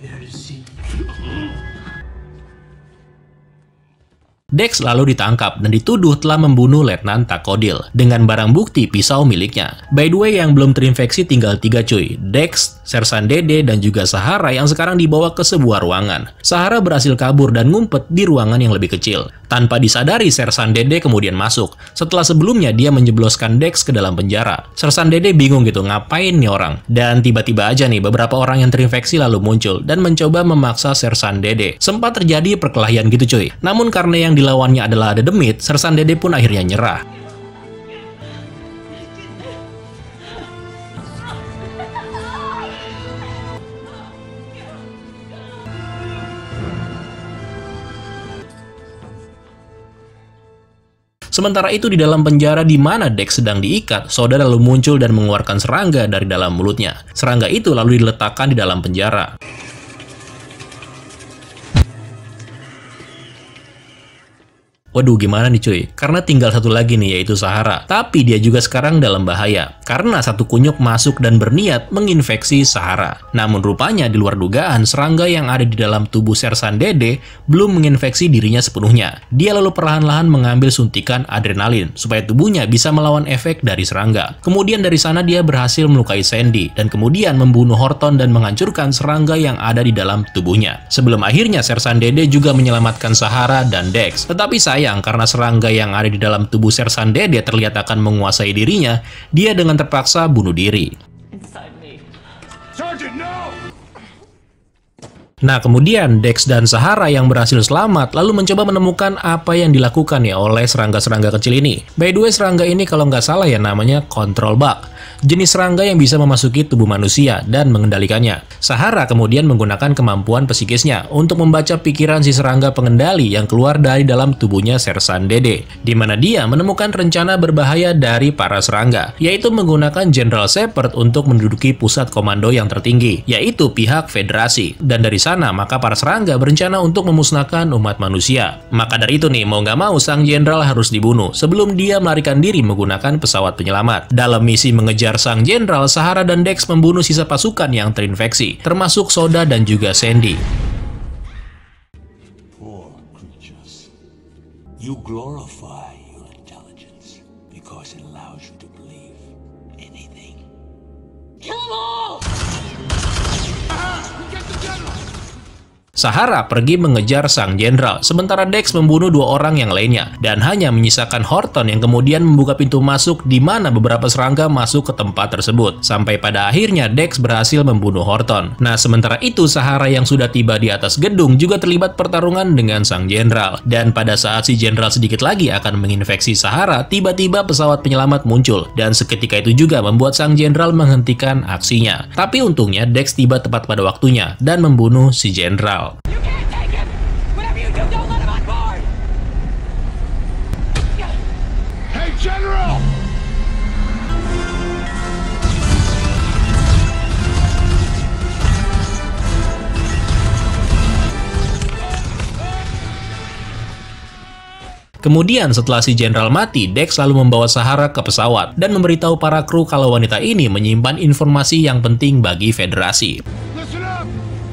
Dex lalu ditangkap dan dituduh telah membunuh Letnan Takodil dengan barang bukti pisau miliknya. By the way, yang belum terinfeksi tinggal 3 cuy. Dex, Sersan Dede, dan juga Sahara yang sekarang dibawa ke sebuah ruangan. Sahara berhasil kabur dan ngumpet di ruangan yang lebih kecil. Tanpa disadari, Sersan Dede kemudian masuk. Setelah sebelumnya dia menjebloskan Dex ke dalam penjara. Sersan Dede bingung gitu, ngapain nih orang? Dan tiba-tiba aja nih, beberapa orang yang terinfeksi lalu muncul dan mencoba memaksa Sersan Dede. Sempat terjadi perkelahian gitu cuy. Namun karena yang dilawannya adalah The Demit, Sersan Dede pun akhirnya nyerah. Sementara itu di dalam penjara di mana Dex sedang diikat, Soda lalu muncul dan mengeluarkan serangga dari dalam mulutnya. Serangga itu lalu diletakkan di dalam penjara. Waduh, gimana nih cuy? Karena tinggal satu lagi nih, yaitu Sahara. Tapi dia juga sekarang dalam bahaya, karena satu kunyuk masuk dan berniat menginfeksi Sahara. Namun rupanya di luar dugaan, serangga yang ada di dalam tubuh Sersan Dede belum menginfeksi dirinya sepenuhnya. Dia lalu perlahan-lahan mengambil suntikan adrenalin, supaya tubuhnya bisa melawan efek dari serangga. Kemudian dari sana dia berhasil melukai Sandy, dan kemudian membunuh Horton dan menghancurkan serangga yang ada di dalam tubuhnya. Sebelum akhirnya Sersan Dede juga menyelamatkan Sahara dan Dex. Tetapi sayang, karena serangga yang ada di dalam tubuh Sersan Dede terlihat akan menguasai dirinya, dia dengan terpaksa bunuh diri. Nah, kemudian Dex dan Sahara yang berhasil selamat lalu mencoba menemukan apa yang dilakukan ya oleh serangga-serangga kecil ini. By the way, serangga ini kalau nggak salah ya namanya Control Bug. Jenis serangga yang bisa memasuki tubuh manusia dan mengendalikannya. Sahara kemudian menggunakan kemampuan psikisnya untuk membaca pikiran si serangga pengendali yang keluar dari dalam tubuhnya Sersan Dede, di mana dia menemukan rencana berbahaya dari para serangga, yaitu menggunakan General Shepard untuk menduduki pusat komando yang tertinggi, yaitu pihak Federasi. Dan dari sana, maka para serangga berencana untuk memusnahkan umat manusia. Maka dari itu nih, mau nggak mau sang jenderal harus dibunuh sebelum dia melarikan diri menggunakan pesawat penyelamat. Dalam misi mengejar sang jenderal, Sahara dan Dex membunuh sisa pasukan yang terinfeksi, termasuk Soda dan juga Sandy. Poor creatures. You glorify your intelligence because it allows you to believe anything. Kill them all! Get the general! Sahara pergi mengejar sang jenderal, sementara Dex membunuh 2 orang yang lainnya, dan hanya menyisakan Horton yang kemudian membuka pintu masuk di mana beberapa serangga masuk ke tempat tersebut. Sampai pada akhirnya Dex berhasil membunuh Horton. Nah, sementara itu Sahara yang sudah tiba di atas gedung juga terlibat pertarungan dengan sang jenderal. Dan pada saat si jenderal sedikit lagi akan menginfeksi Sahara, tiba-tiba pesawat penyelamat muncul, dan seketika itu juga membuat sang jenderal menghentikan aksinya. Tapi untungnya Dex tiba tepat pada waktunya dan membunuh si jenderal. General! Kemudian setelah si jenderal mati, Dex lalu membawa Sahara ke pesawat dan memberitahu para kru kalau wanita ini menyimpan informasi yang penting bagi Federasi. Listen up!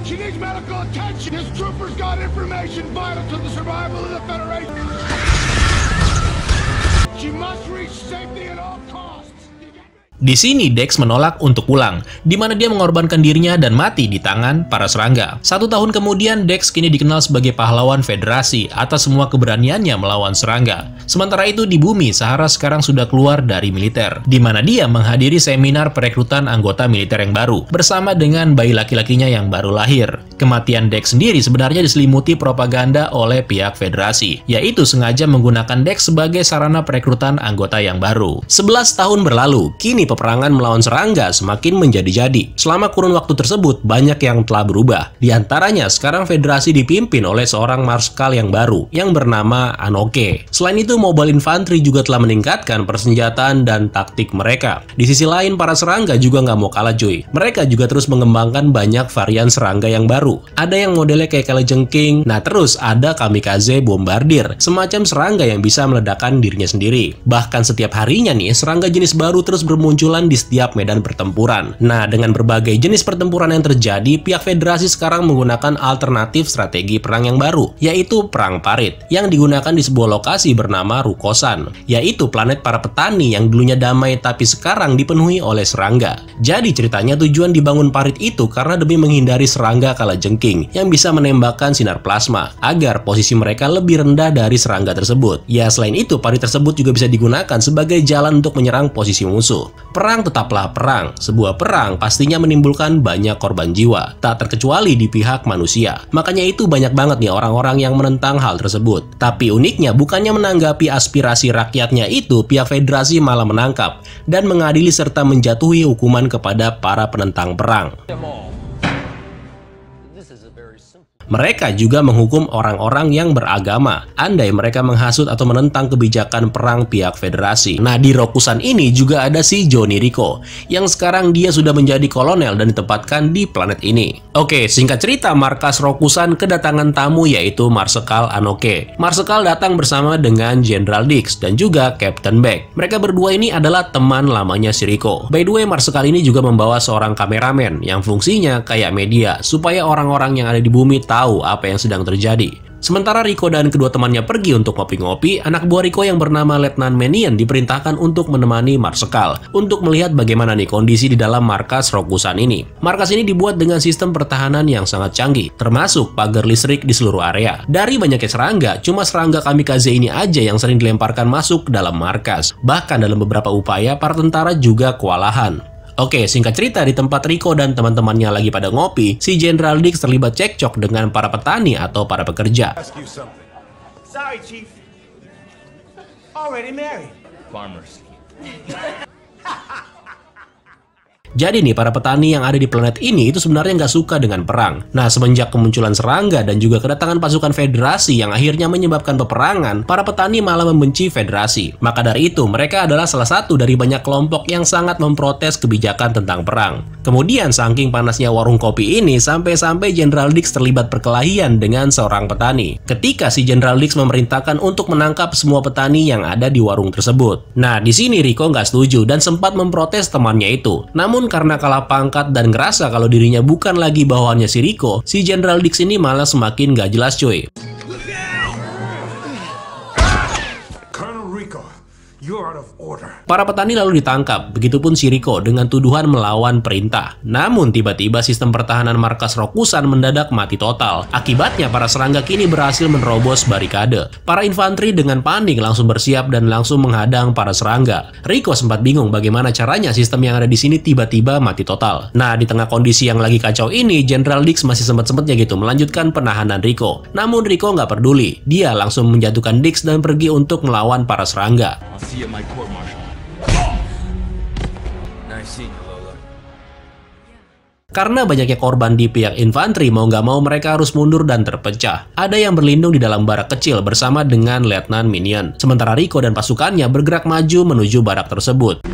She needs medical attention! His troopers got information vital to the survival of the Federation! She must reach safety at all costs! Di sini Dex menolak untuk pulang, di mana dia mengorbankan dirinya dan mati di tangan para serangga. 1 tahun kemudian, Dex kini dikenal sebagai pahlawan Federasi atas semua keberaniannya melawan serangga. Sementara itu di bumi, Sahara sekarang sudah keluar dari militer, di mana dia menghadiri seminar perekrutan anggota militer yang baru, bersama dengan bayi laki-lakinya yang baru lahir. Kematian Dex sendiri sebenarnya diselimuti propaganda oleh pihak Federasi, yaitu sengaja menggunakan Dex sebagai sarana perekrutan anggota yang baru. 11 tahun berlalu, kini peperangan melawan serangga semakin menjadi-jadi. Selama kurun waktu tersebut, banyak yang telah berubah. Di antaranya, sekarang Federasi dipimpin oleh seorang marskal yang baru, yang bernama Anoke. Selain itu, Mobile Infantry juga telah meningkatkan persenjataan dan taktik mereka. Di sisi lain, para serangga juga nggak mau kalah cuy. Mereka juga terus mengembangkan banyak varian serangga yang baru. Ada yang modelnya kayak kalajengking, nah terus ada kamikaze bombardir, semacam serangga yang bisa meledakkan dirinya sendiri. Bahkan setiap harinya nih, serangga jenis baru terus bermunculan di setiap medan pertempuran. Nah, dengan berbagai jenis pertempuran yang terjadi, pihak Federasi sekarang menggunakan alternatif strategi perang yang baru, yaitu perang parit, yang digunakan di sebuah lokasi bernama Rukosan, yaitu planet para petani yang dulunya damai tapi sekarang dipenuhi oleh serangga. Jadi ceritanya tujuan dibangun parit itu karena demi menghindari serangga kalajengking yang bisa menembakkan sinar plasma, agar posisi mereka lebih rendah dari serangga tersebut. Ya, selain itu, parit tersebut juga bisa digunakan sebagai jalan untuk menyerang posisi musuh. Perang tetaplah perang. Sebuah perang pastinya menimbulkan banyak korban jiwa, tak terkecuali di pihak manusia. Makanya itu banyak banget nih orang-orang yang menentang hal tersebut. Tapi uniknya, bukannya menanggapi aspirasi rakyatnya itu, pihak Federasi malah menangkap dan mengadili serta menjatuhi hukuman kepada para penentang perang. Mereka juga menghukum orang-orang yang beragama, andai mereka menghasut atau menentang kebijakan perang pihak Federasi. Nah, di Rokusan ini juga ada si Johnny Rico, yang sekarang dia sudah menjadi kolonel dan ditempatkan di planet ini. Oke, singkat cerita, markas Rokusan kedatangan tamu yaitu Marsekal Anoke. Marsekal datang bersama dengan General Dix dan juga Captain Beck. Mereka berdua ini adalah teman lamanya si Rico. By the way, Marsekal ini juga membawa seorang kameramen yang fungsinya kayak media, supaya orang-orang yang ada di bumi tahu apa yang sedang terjadi. Sementara Rico dan kedua temannya pergi untuk ngopi-ngopi, anak buah Rico yang bernama Letnan Menian diperintahkan untuk menemani Marsekal untuk melihat bagaimana nih kondisi di dalam markas Rokusan ini. Markas ini dibuat dengan sistem pertahanan yang sangat canggih, termasuk pagar listrik di seluruh area. Dari banyaknya serangga, cuma serangga kamikaze ini aja yang sering dilemparkan masuk ke dalam markas. Bahkan dalam beberapa upaya, para tentara juga kewalahan. Oke, singkat cerita, di tempat Rico dan teman-temannya lagi pada ngopi, si General Dix terlibat cekcok dengan para petani atau para pekerja. Sorry, Chief. Already married. Farmers. Jadi nih, para petani yang ada di planet ini itu sebenarnya nggak suka dengan perang. Nah, semenjak kemunculan serangga dan juga kedatangan pasukan Federasi yang akhirnya menyebabkan peperangan, para petani malah membenci Federasi. Maka dari itu, mereka adalah salah satu dari banyak kelompok yang sangat memprotes kebijakan tentang perang. Kemudian, saking panasnya warung kopi ini, sampai-sampai General Dix terlibat perkelahian dengan seorang petani. Ketika si General Dix memerintahkan untuk menangkap semua petani yang ada di warung tersebut. Nah, di sini Rico nggak setuju dan sempat memprotes temannya itu. Namun karena kalah pangkat dan ngerasa kalau dirinya bukan lagi bawahannya si Rico, si General Dix ini malah semakin gak jelas cuy. Colonel Rico, you're out of order. Para petani lalu ditangkap, begitupun si Rico dengan tuduhan melawan perintah. Namun tiba-tiba sistem pertahanan markas Rokusan mendadak mati total. Akibatnya para serangga kini berhasil menerobos barikade. Para infanteri dengan panik langsung bersiap dan langsung menghadang para serangga. Rico sempat bingung bagaimana caranya sistem yang ada di sini tiba-tiba mati total. Nah, di tengah kondisi yang lagi kacau ini, General Dix masih sempat-sempatnya gitu melanjutkan penahanan Rico. Namun Rico nggak peduli. Dia langsung menjatuhkan Dix dan pergi untuk melawan para serangga. Karena banyaknya korban di pihak infanteri, mau nggak mau mereka harus mundur dan terpecah. Ada yang berlindung di dalam barak kecil bersama dengan Letnan Minion. Sementara Rico dan pasukannya bergerak maju menuju barak tersebut.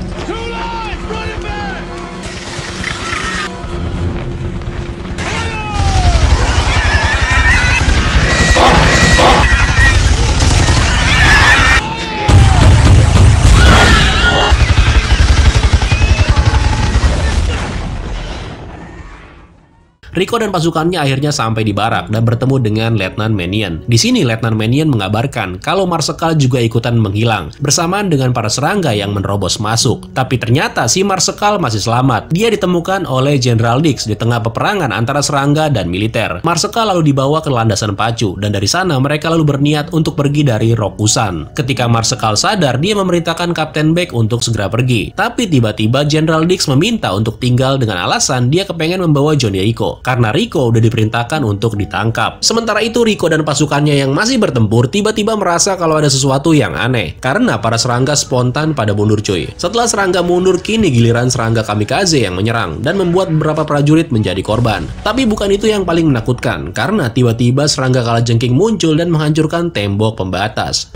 Rico dan pasukannya akhirnya sampai di barak dan bertemu dengan Letnan Menion. Di sini Letnan Menion mengabarkan kalau Marsekal juga ikutan menghilang bersamaan dengan para serangga yang menerobos masuk. Tapi ternyata si Marsekal masih selamat. Dia ditemukan oleh General Dix di tengah peperangan antara serangga dan militer. Marsekal lalu dibawa ke landasan pacu dan dari sana mereka lalu berniat untuk pergi dari Rokusan. Ketika Marsekal sadar, dia memerintahkan Kapten Beck untuk segera pergi. Tapi tiba-tiba General Dix meminta untuk tinggal dengan alasan dia kepengen membawa Johnny Rico. karena Rico udah diperintahkan untuk ditangkap. Sementara itu Rico dan pasukannya yang masih bertempur tiba-tiba merasa kalau ada sesuatu yang aneh karena para serangga spontan pada mundur cuy. Setelah serangga mundur, kini giliran serangga kamikaze yang menyerang dan membuat beberapa prajurit menjadi korban. Tapi bukan itu yang paling menakutkan karena tiba-tiba serangga kalajengking muncul dan menghancurkan tembok pembatas.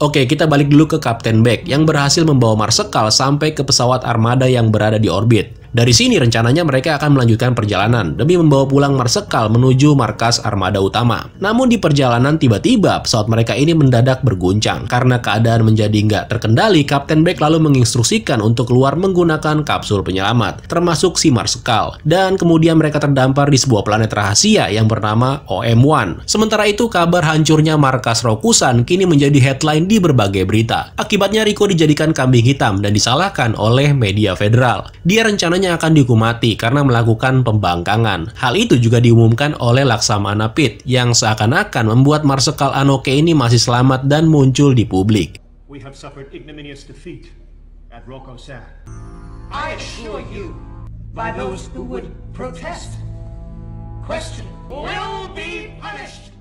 Oke, kita balik dulu ke Kapten Beck yang berhasil membawa Marsekal sampai ke pesawat armada yang berada di orbit. Dari sini rencananya mereka akan melanjutkan perjalanan demi membawa pulang Marsekal menuju markas armada utama. Namun di perjalanan tiba-tiba pesawat mereka ini mendadak berguncang. Karena keadaan menjadi nggak terkendali, Kapten Beck lalu menginstruksikan untuk keluar menggunakan kapsul penyelamat, termasuk si Marsekal. Dan kemudian mereka terdampar di sebuah planet rahasia yang bernama OM-1. Sementara itu kabar hancurnya markas Rokusan kini menjadi headline di berbagai berita. Akibatnya Rico dijadikan kambing hitam dan disalahkan oleh media federal. Dia rencananya akan dihukum mati karena melakukan pembangkangan. Hal itu juga diumumkan oleh Laksamana Pit yang seakan-akan membuat Marsekal Anoke ini masih selamat dan muncul di publik. We have suffered ignominious defeat at Rokusan. I assure you, by those who would protest, question will be punished.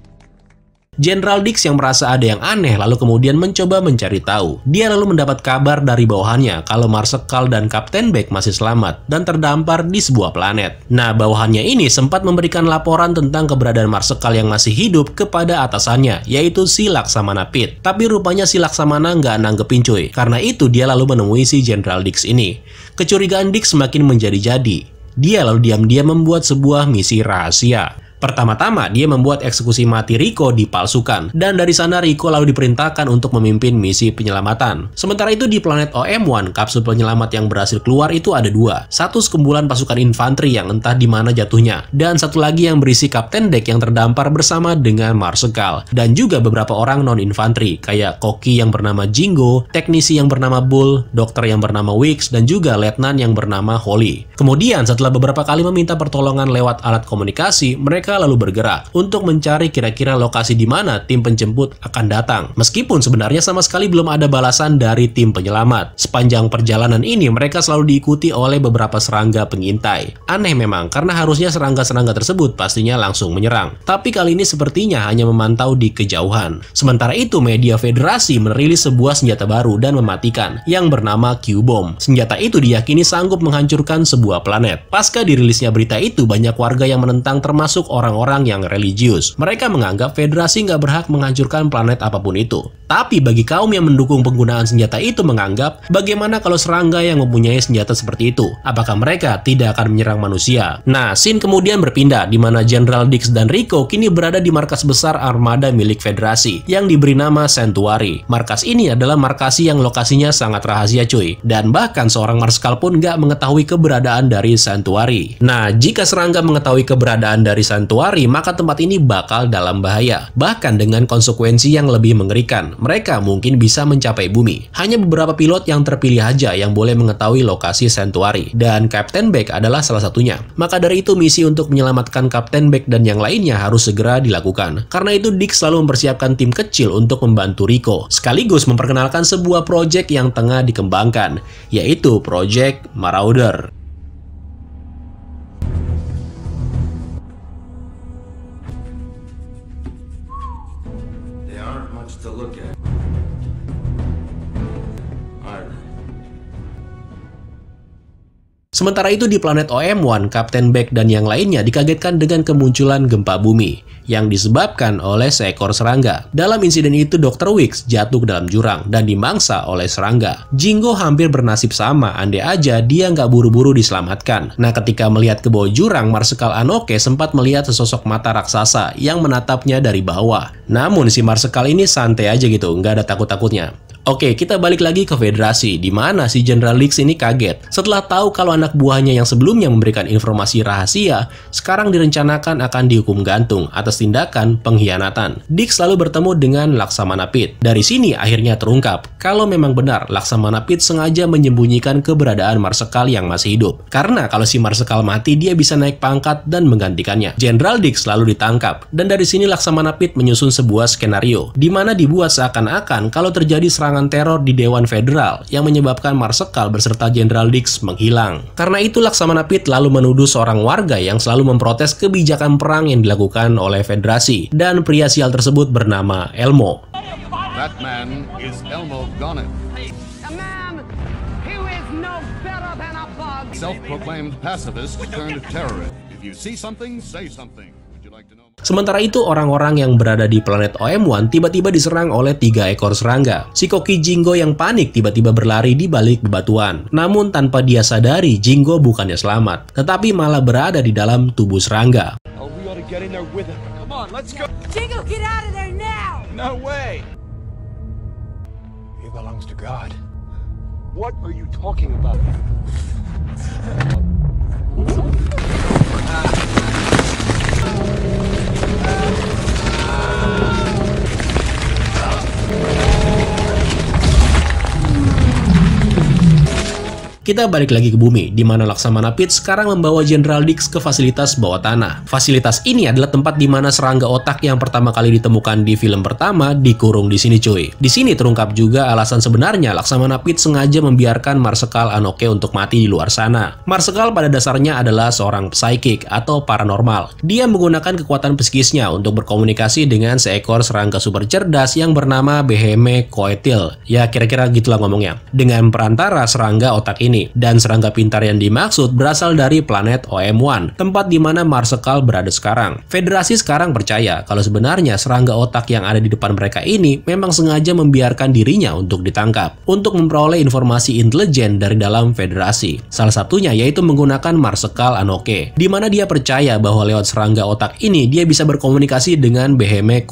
Jenderal Dix yang merasa ada yang aneh lalu kemudian mencoba mencari tahu. Dia lalu mendapat kabar dari bawahannya kalau Marsekal dan Kapten Beck masih selamat dan terdampar di sebuah planet. Nah, bawahannya ini sempat memberikan laporan tentang keberadaan Marsekal yang masih hidup kepada atasannya, yaitu si Laksamana Pit. Tapi rupanya si Laksamana nggak nanggepin cuy. Karena itu dia lalu menemui si Jenderal Dix ini. Kecurigaan Dix semakin menjadi-jadi. Dia lalu diam-diam membuat sebuah misi rahasia. Pertama-tama, dia membuat eksekusi mati Rico dipalsukan, dan dari sana Rico lalu diperintahkan untuk memimpin misi penyelamatan. Sementara itu di planet OM-1, kapsul penyelamat yang berhasil keluar itu ada dua. Satu sekumpulan pasukan infanteri yang entah di mana jatuhnya, dan satu lagi yang berisi Kapten Beck yang terdampar bersama dengan Marsekal, dan juga beberapa orang non-infanteri, kayak koki yang bernama Jingo, teknisi yang bernama Bull, dokter yang bernama Wicks, dan juga letnan yang bernama Holly. Kemudian setelah beberapa kali meminta pertolongan lewat alat komunikasi, mereka lalu bergerak untuk mencari kira-kira lokasi di mana tim penjemput akan datang. Meskipun sebenarnya sama sekali belum ada balasan dari tim penyelamat. Sepanjang perjalanan ini mereka selalu diikuti oleh beberapa serangga pengintai. Aneh memang karena harusnya serangga-serangga tersebut pastinya langsung menyerang. Tapi kali ini sepertinya hanya memantau di kejauhan. Sementara itu media federasi merilis sebuah senjata baru dan mematikan yang bernama Q-Bomb. Senjata itu diyakini sanggup menghancurkan sebuah planet. Pasca dirilisnya berita itu, banyak warga yang menentang termasuk orang-orang yang religius. Mereka menganggap federasi nggak berhak menghancurkan planet apapun itu. Tapi bagi kaum yang mendukung penggunaan senjata itu menganggap, bagaimana kalau serangga yang mempunyai senjata seperti itu? Apakah mereka tidak akan menyerang manusia? Nah, scene kemudian berpindah di mana Jenderal Dix dan Rico kini berada di markas besar armada milik federasi yang diberi nama Sanctuary. Markas ini adalah markasi yang lokasinya sangat rahasia cuy. Dan bahkan seorang Marsekal pun nggak mengetahui keberadaan dari Sanctuary. Nah, jika serangga mengetahui keberadaan dari Sanctuary, maka tempat ini bakal dalam bahaya. Bahkan dengan konsekuensi yang lebih mengerikan, mereka mungkin bisa mencapai bumi. Hanya beberapa pilot yang terpilih aja yang boleh mengetahui lokasi Sanctuary, dan Kapten Beck adalah salah satunya. Maka dari itu misi untuk menyelamatkan Kapten Beck dan yang lainnya harus segera dilakukan. Karena itu Dix selalu mempersiapkan tim kecil untuk membantu Rico, sekaligus memperkenalkan sebuah proyek yang tengah dikembangkan, yaitu Project Marauder. To look at. Sementara itu di planet OM-1, Kapten Beck dan yang lainnya dikagetkan dengan kemunculan gempa bumi yang disebabkan oleh seekor serangga. Dalam insiden itu, Dr. Wicks jatuh ke dalam jurang dan dimangsa oleh serangga. Jingo hampir bernasib sama, andai aja dia nggak buru-buru diselamatkan. Nah, ketika melihat ke bawah jurang, Marsekal Anoke sempat melihat sesosok mata raksasa yang menatapnya dari bawah. Namun si Marsekal ini santai aja gitu, nggak ada takut-takutnya. Oke, kita balik lagi ke Federasi, di mana si General Dix ini kaget. Setelah tahu kalau anak buahnya yang sebelumnya memberikan informasi rahasia, sekarang direncanakan akan dihukum gantung atas tindakan pengkhianatan. Dix lalu bertemu dengan Laksamana Pit. Dari sini akhirnya terungkap kalau memang benar Laksamana Pit sengaja menyembunyikan keberadaan Marsekal yang masih hidup. Karena kalau si Marsekal mati, dia bisa naik pangkat dan menggantikannya. General Dix lalu ditangkap, dan dari sini Laksamana Pit menyusun sebuah skenario, di mana dibuat seakan-akan kalau terjadi serangan teror di Dewan Federal yang menyebabkan Marsekal beserta General Dix menghilang. Karena itu Laksamana Pit lalu menuduh seorang warga yang selalu memprotes kebijakan perang yang dilakukan oleh Federasi, dan pria sial tersebut bernama Elmo. That man is Elmo Gonnet. A man who is no better than a bug. Self-proclaimed pacifist turned terrorist. If you see something, say something. Would you like to know? Sementara itu, orang-orang yang berada di planet OM1 tiba-tiba diserang oleh 3 ekor serangga. Si koki Jingo yang panik tiba-tiba berlari di balik bebatuan. Namun tanpa dia sadari, Jingo bukannya selamat, tetapi malah berada di dalam tubuh serangga. Oh, we ought to get in there with him. Come on, let's go. Jingo, get out of there now! No way. He belongs to God. What are you talking about? Kita balik lagi ke bumi, di mana Laksamana Pit sekarang membawa General Dix ke fasilitas bawah tanah. Fasilitas ini adalah tempat di mana serangga otak yang pertama kali ditemukan di film pertama dikurung di sini cuy. Di sini terungkap juga alasan sebenarnya Laksamana Pit sengaja membiarkan Marsekal Anoke untuk mati di luar sana. Marsekal pada dasarnya adalah seorang psychic atau paranormal. Dia menggunakan kekuatan psikisnya untuk berkomunikasi dengan seekor serangga super cerdas yang bernama Behemoth. Ya kira-kira gitulah ngomongnya. Dengan perantara serangga otak ini. Dan serangga pintar yang dimaksud berasal dari planet OM1, tempat di mana Marsekal berada sekarang. Federasi sekarang percaya kalau sebenarnya serangga otak yang ada di depan mereka ini memang sengaja membiarkan dirinya untuk ditangkap, untuk memperoleh informasi intelijen dari dalam Federasi. Salah satunya yaitu menggunakan Marsekal Anoke, di mana dia percaya bahwa lewat serangga otak ini dia bisa berkomunikasi dengan Behemoth,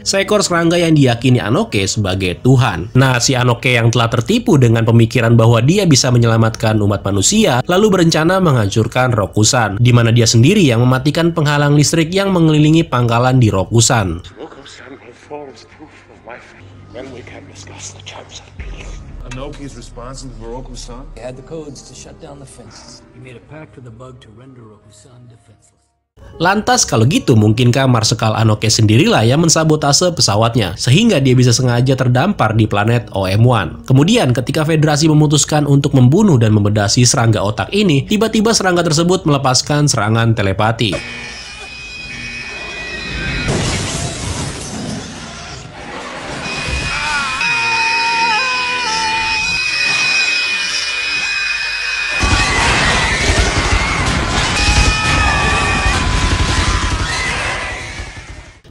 seekor serangga yang diyakini Anoke sebagai Tuhan. Nah, si Anoke yang telah tertipu dengan pemikiran bahwa dia bisa menyelamatkan umat manusia, lalu berencana menghancurkan Rokusan, di mana dia sendiri yang mematikan penghalang listrik yang mengelilingi pangkalan di Rokusan. Anoke's responsible for Rokusan? He had the codes to shut down the fences. He made a pact with the bug to render Rokusan defenseless. Lantas kalau gitu mungkinkah Marsekal Anoke sendirilah yang mensabotase pesawatnya sehingga dia bisa sengaja terdampar di planet OM1. Kemudian ketika Federasi memutuskan untuk membunuh dan membedasi serangga otak ini, tiba-tiba serangga tersebut melepaskan serangan telepati.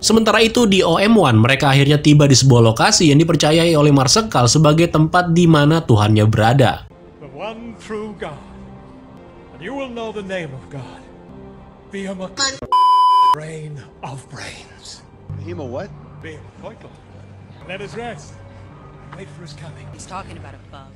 Sementara itu di OM1 mereka akhirnya tiba di sebuah lokasi yang dipercayai oleh Marsekal sebagai tempat di mana Tuhannya berada. The one true God. And you will know the name of God. Behemoth. Brain of brains. Behemoth what? Behemoth. Let us rest. Wait for his coming. He's talking about a bug.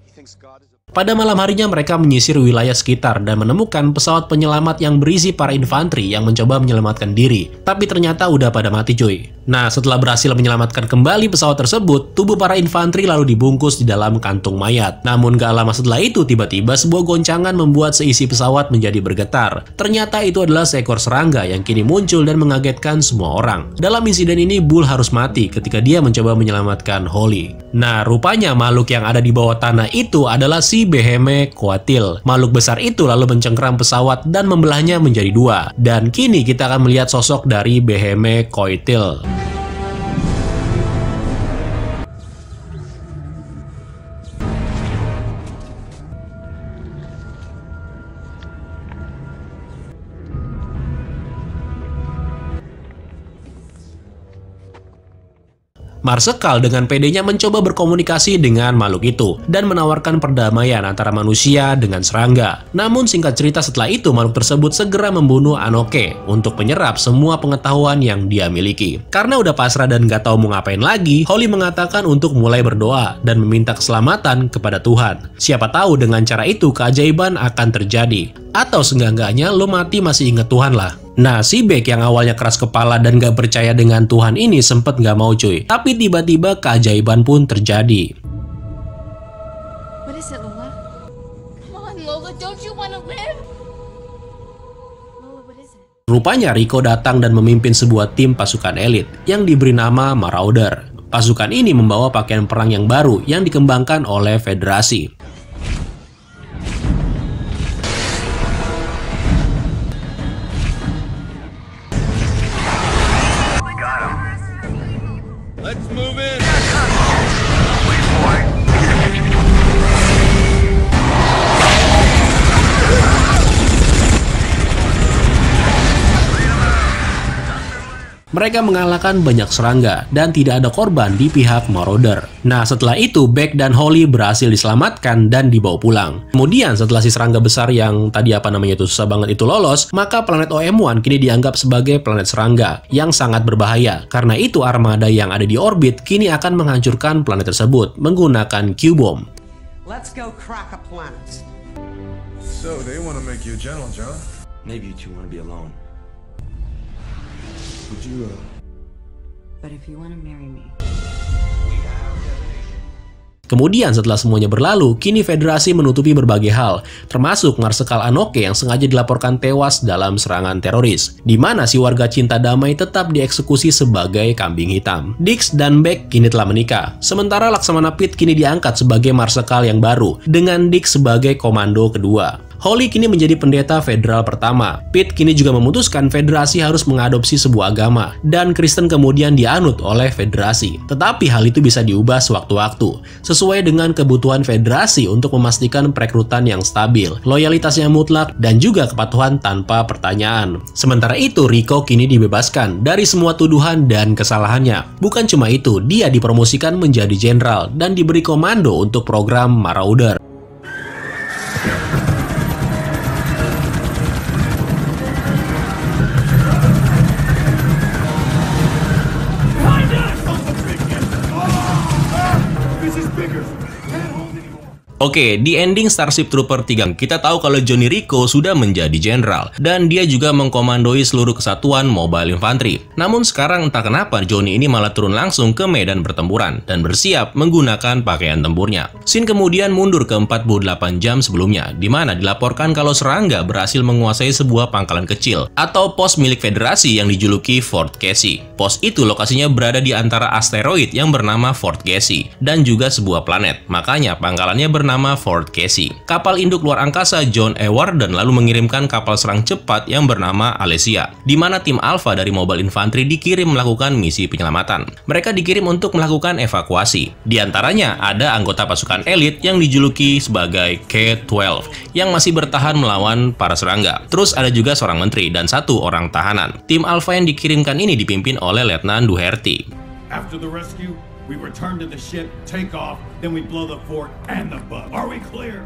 He thinks God is a... Pada malam harinya mereka menyisir wilayah sekitar dan menemukan pesawat penyelamat yang berisi para infanteri yang mencoba menyelamatkan diri. Tapi ternyata udah pada mati cuy. Nah, setelah berhasil menyelamatkan kembali pesawat tersebut, tubuh para infanteri lalu dibungkus di dalam kantung mayat. Namun gak lama setelah itu, tiba-tiba sebuah goncangan membuat seisi pesawat menjadi bergetar. Ternyata itu adalah seekor serangga yang kini muncul dan mengagetkan semua orang. Dalam insiden ini, Bull harus mati ketika dia mencoba menyelamatkan Holly. Nah, rupanya makhluk yang ada di bawah tanah itu adalah si Behemoth. Makhluk besar itu lalu mencengkeram pesawat dan membelahnya menjadi dua. Dan kini kita akan melihat sosok dari Behemoth. Marsekal dengan pedenya mencoba berkomunikasi dengan makhluk itu dan menawarkan perdamaian antara manusia dengan serangga. Namun singkat cerita setelah itu makhluk tersebut segera membunuh Anoke untuk menyerap semua pengetahuan yang dia miliki. Karena udah pasrah dan gak tahu mau ngapain lagi, Holly mengatakan untuk mulai berdoa dan meminta keselamatan kepada Tuhan. Siapa tahu dengan cara itu keajaiban akan terjadi. Atau seenggak-enggaknya lo mati masih inget Tuhan lah. Nah, si Beck yang awalnya keras kepala dan gak percaya dengan Tuhan ini sempet gak mau cuy. Tapi tiba-tiba keajaiban pun terjadi. What is it, Lola? Come on, Lola, don't you want to live? Lola, what is it? Rupanya Rico datang dan memimpin sebuah tim pasukan elit yang diberi nama Marauder. Pasukan ini membawa pakaian perang yang baru yang dikembangkan oleh Federasi. Mereka mengalahkan banyak serangga dan tidak ada korban di pihak Marauder. Nah, setelah itu Beck dan Holly berhasil diselamatkan dan dibawa pulang. Kemudian setelah si serangga besar yang tadi itu susah banget itu lolos, maka planet OM1 kini dianggap sebagai planet serangga yang sangat berbahaya. Karena itu armada yang ada di orbit kini akan menghancurkan planet tersebut menggunakan Q-Bomb. Let's go crack a planet. So they want to make you a general, John? Maybe you two want to be alone. Would you, But if you want to marry me. Kemudian setelah semuanya berlalu, kini Federasi menutupi berbagai hal, termasuk Marsekal Anoke yang sengaja dilaporkan tewas dalam serangan teroris, di mana si warga cinta damai tetap dieksekusi sebagai kambing hitam. Dix dan Beck kini telah menikah, sementara Laksamana Pit kini diangkat sebagai Marsekal yang baru, dengan Dix sebagai komando kedua. Holly kini menjadi pendeta federal pertama. Pete kini juga memutuskan Federasi harus mengadopsi sebuah agama, dan Kristen kemudian dianut oleh Federasi. Tetapi hal itu bisa diubah sewaktu-waktu, sesuai dengan kebutuhan Federasi untuk memastikan perekrutan yang stabil, loyalitas yang mutlak, dan juga kepatuhan tanpa pertanyaan. Sementara itu, Rico kini dibebaskan dari semua tuduhan dan kesalahannya. Bukan cuma itu, dia dipromosikan menjadi jenderal dan diberi komando untuk program Marauder. Oke, di ending Starship Trooper 3, kita tahu kalau Johnny Rico sudah menjadi jenderal, dan dia juga mengkomandoi seluruh kesatuan Mobile Infantry. Namun sekarang entah kenapa Johnny ini malah turun langsung ke medan pertempuran, dan bersiap menggunakan pakaian tempurnya. Scene kemudian mundur ke 48 jam sebelumnya, di mana dilaporkan kalau serangga berhasil menguasai sebuah pangkalan kecil, atau pos milik Federasi yang dijuluki Fort Casey. Pos itu lokasinya berada di antara asteroid yang bernama Fort Casey, dan juga sebuah planet, makanya pangkalannya bernama Fort Casey. Kapal induk luar angkasa John E. Warden lalu mengirimkan kapal serang cepat yang bernama Alesia, di mana tim Alpha dari Mobile Infantry dikirim melakukan misi penyelamatan. Mereka dikirim untuk melakukan evakuasi. Di antaranya ada anggota pasukan elit yang dijuluki sebagai K-12 yang masih bertahan melawan para serangga. Terus ada juga seorang menteri dan satu orang tahanan. Tim Alpha yang dikirimkan ini dipimpin oleh Letnan Doherty. After the rescue, we return to the ship, take off, then we blow the fort and the bug. Are we clear?